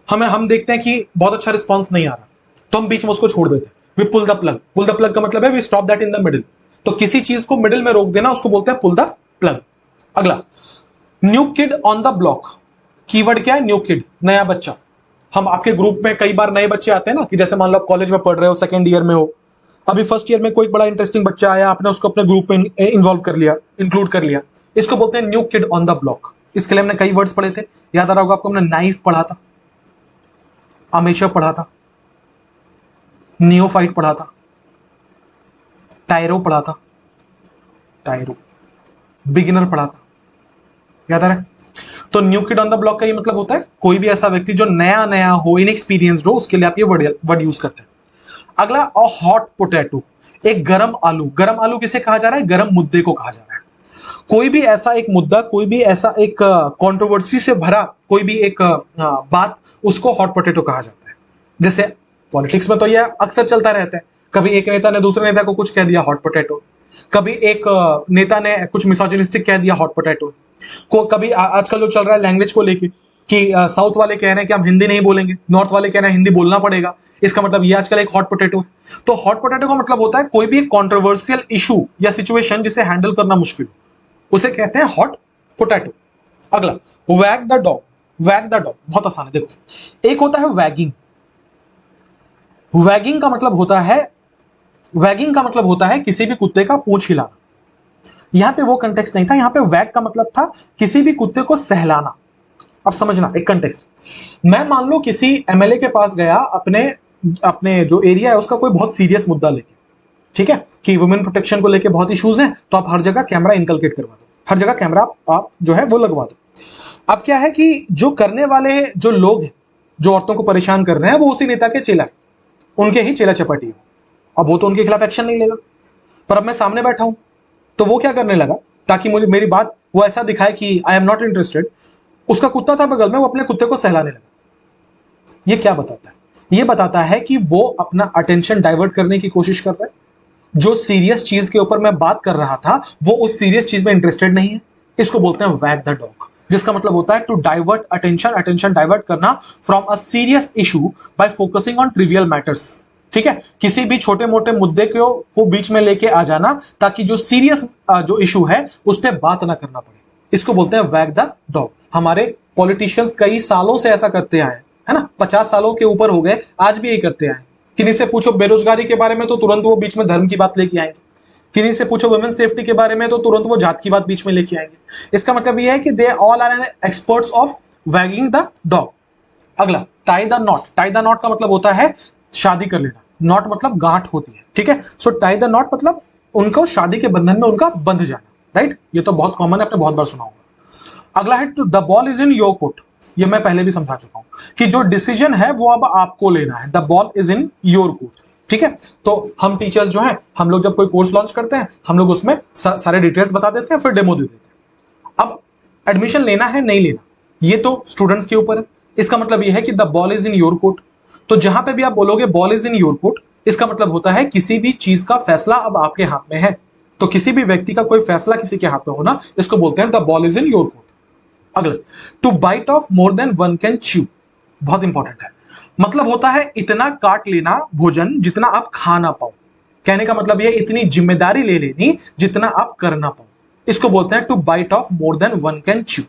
हम देखते हैं कि बहुत अच्छा रिस्पॉन्स नहीं आ रहा, तो हम बीच में उसको छोड़ देते हैं। We pull the plug. Pull the plug का मतलब है we stop that in the middle. तो किसी चीज को मिडिल में रोक देना, उसको बोलते हैं पुल द प्लग। अगला, new kid on the block. Keyword क्या है, न्यू किड, नया बच्चा। हम आपके ग्रुप में कई बार नए बच्चे आते हैं ना, कि जैसे मान लो आप कॉलेज में पढ़ रहे हो, सेकंड ईयर में हो, अभी फर्स्ट ईयर में कोई बड़ा इंटरेस्टिंग बच्चा आया, आपने उसको अपने ग्रुप में इन्वॉल्व कर लिया, इंक्लूड कर लिया, इसको बोलते हैं new kid on the block. इसके लिए हमने कई वर्ड्स पढ़े थे, याद आ रहा होगा आपको, हमने नाइफ पढ़ा था, अमेचर पढ़ा था, नियोफाइट पढ़ा था, टायरो पढ़ा था, टायरो, बिगिनर पढ़ा था, याद आ रहा है। तो new kid on the block का ये मतलब होता है कोई भी ऐसा व्यक्ति जो नया नया हो, इनएक्सपीरियंस्ड हो, उसके लिए आप ये वर्ड यूज करते हैं। अगला, अ हॉट पोटैटो, एक गरम आलू। गरम आलू किसे कहा जा रहा है, गरम मुद्दे को कहा जा रहा है। कोई भी ऐसा एक मुद्दा, कोई भी ऐसा एक कंट्रोवर्सी से भरा कोई भी एक बात, उसको हॉट पोटैटो कहा जाता है। जैसे पॉलिटिक्स में तो यह अक्सर चलता रहता है, कभी एक नेता ने दूसरे नेता को कुछ कह दिया, हॉट पोटैटो। कभी एक नेता ने कुछ मिसोजिनिस्टिक कह दिया, हॉट पोटैटो। को कभी आजकल जो चल रहा है लैंग्वेज को लेके कि साउथ वाले कह रहे हैं कि हम हिंदी नहीं बोलेंगे, नॉर्थ वाले कह रहे हैं हिंदी बोलना पड़ेगा, इसका मतलब ये आजकल एक हॉट पोटैटो है। तो हॉट पोटैटो का मतलब होता है कोई भी कॉन्ट्रोवर्शियल इशू या सिचुएशन जिसे हैंडल करना मुश्किल, उसे कहते हैं हॉट पोटैटो। अगला, वैग द डॉग। वैग द डॉग बहुत आसान है, देखो। एक होता है वैगिंग। वैगिंग का मतलब होता है किसी भी कुत्ते का पूंछ हिलाना। यहां पे वो कंटेक्स्ट नहीं था, यहां पे वैग का मतलब था किसी भी कुत्ते को सहलाना। अब समझना एक कंटेक्स्ट, मैं मान लो किसी एमएलए के पास गया, अपने जो एरिया है उसका कोई बहुत सीरियस मुद्दा लेके, ठीक है, कि वुमेन प्रोटेक्शन को लेके बहुत इश्यूज हैं, तो आप हर जगह कैमरा इनकलकेट करवा दो, हर जगह कैमरा आप जो है वो लगवा दो। अब क्या है कि जो करने वाले जो लोग हैं, जो औरतों को परेशान कर रहे हैं, वो उसी नेता के चेला है, उनके ही चेला चपाटी है। अब वो तो उनके खिलाफ एक्शन नहीं लेगा, पर अब मैं सामने बैठा हूं, तो वो क्या करने लगा, ताकि मुझे मेरी बात वो ऐसा दिखाए कि आई एम नॉट इंटरेस्टेड, उसका कुत्ता था बगल में, वो अपने कुत्ते को सहलाने लगा। ये क्या बताता है, ये बताता है कि वो अपना अटेंशन डाइवर्ट करने की कोशिश कर रहा है। जो सीरियस चीज के ऊपर मैं बात कर रहा था, वो उस सीरियस चीज में इंटरेस्टेड नहीं है। इसको बोलते हैं वैग द डॉग, जिसका मतलब होता है टू डाइवर्ट अटेंशन डाइवर्ट करना from a serious issue bye focusing on trivial matters. ठीक है, किसी भी छोटे मोटे मुद्दे को बीच में लेके आ जाना, ताकि जो सीरियस जो इशू है उस पर बात ना करना पड़े। इसको बोलते हैं वैग द डॉग। हमारे पॉलिटिशियंस कई सालों से ऐसा करते आए हैं, है ना, 50 सालों के ऊपर हो गए, आज भी यही करते आए। किन्हीं से पूछो बेरोजगारी के बारे में तो तुरंत वो बीच में धर्म की बात लेके आएंगे, किन्हीं से पूछो वुमेन सेफ्टी के बारे में तो तुरंत वो जात की बात बीच में लेके आएंगे। इसका मतलब ये है कि they all are experts of wagging the dog. अगला, tie the knot. Tie the knot का मतलब होता है शादी कर लेना, नॉट मतलब गांठ होती है, ठीक है। सो टाई द नॉट मतलब उनको शादी के बंधन में उनका बंध जाना, राइट। ये तो बहुत कॉमन है, आपने बहुत बार सुना होगा। अगला है the ball is in your court. ये मैं पहले भी समझा चुका हूं कि जो डिसीजन है वो अब आपको लेना है। The ball is in your court, ठीक है। तो हम टीचर्स जो हैं, हम लोग जब कोई कोर्स लॉन्च करते हैं, हम लोग उसमें सारे डिटेल्स बता देते हैं, फिर डेमो दे देते हैं। अब एडमिशन लेना है नहीं लेना, ये तो स्टूडेंट्स के ऊपर है। इसका मतलब ये है कि the ball is in your court. तो जहां पे भी आप बोलोगे ball is in your court, इसका मतलब होता है किसी भी चीज का फैसला अब आपके हाथ में है। तो किसी भी व्यक्ति का कोई फैसला किसी के हाथ में होना, इसको बोलते हैं the ball is in your court. अगला, to bite off more than one can chew. बहुत इंपॉर्टेंट है। मतलब होता है इतना काट लेना भोजन जितना आप खा ना पाओ। कहने का मतलब यह इतनी जिम्मेदारी ले लेनी जितना आप कर ना पाओ, इसको बोलते हैं to bite off more than one can chew.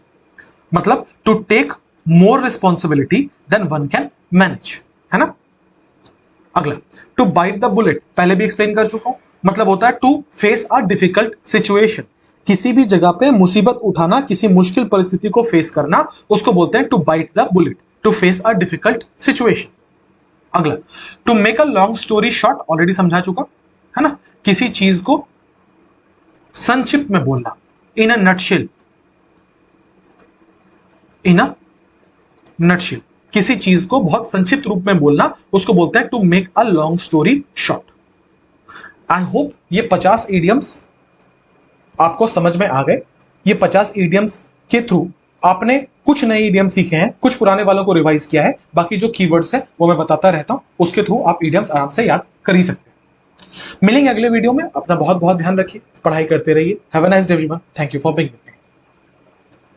मतलब to take more responsibility than one can manage, है ना। अगला, टू बाइट द बुलेट, पहले भी एक्सप्लेन कर चुका हूं। मतलब होता है to face a difficult situation. किसी भी जगह पे मुसीबत उठाना, किसी मुश्किल परिस्थिति को फेस करना, उसको बोलते हैं to bite the bullet, to face a difficult situation. अगला, to make a long story short, already समझा चुका, है ना। किसी चीज को संक्षिप्त में बोलना, इन a nutshell. In a nutshell, किसी चीज को बहुत संक्षिप्त रूप में बोलना, उसको बोलते हैं to make a long story short. I hope ये 50 इडियम्स आपको समझ में आ गए। ये 50 इडियम्स के थ्रू आपने कुछ नए इडियम सीखे हैं, कुछ पुराने वालों को रिवाइज किया है। बाकी जो कीवर्ड्स है वो मैं बताता रहता हूं, उसके थ्रू आप इडियम्स आराम से याद कर ही सकते हैं। मिलेंगे अगले वीडियो में। अपना बहुत बहुत ध्यान रखिए, पढ़ाई करते रहिए। Have a nice day everyone. Thank you for being.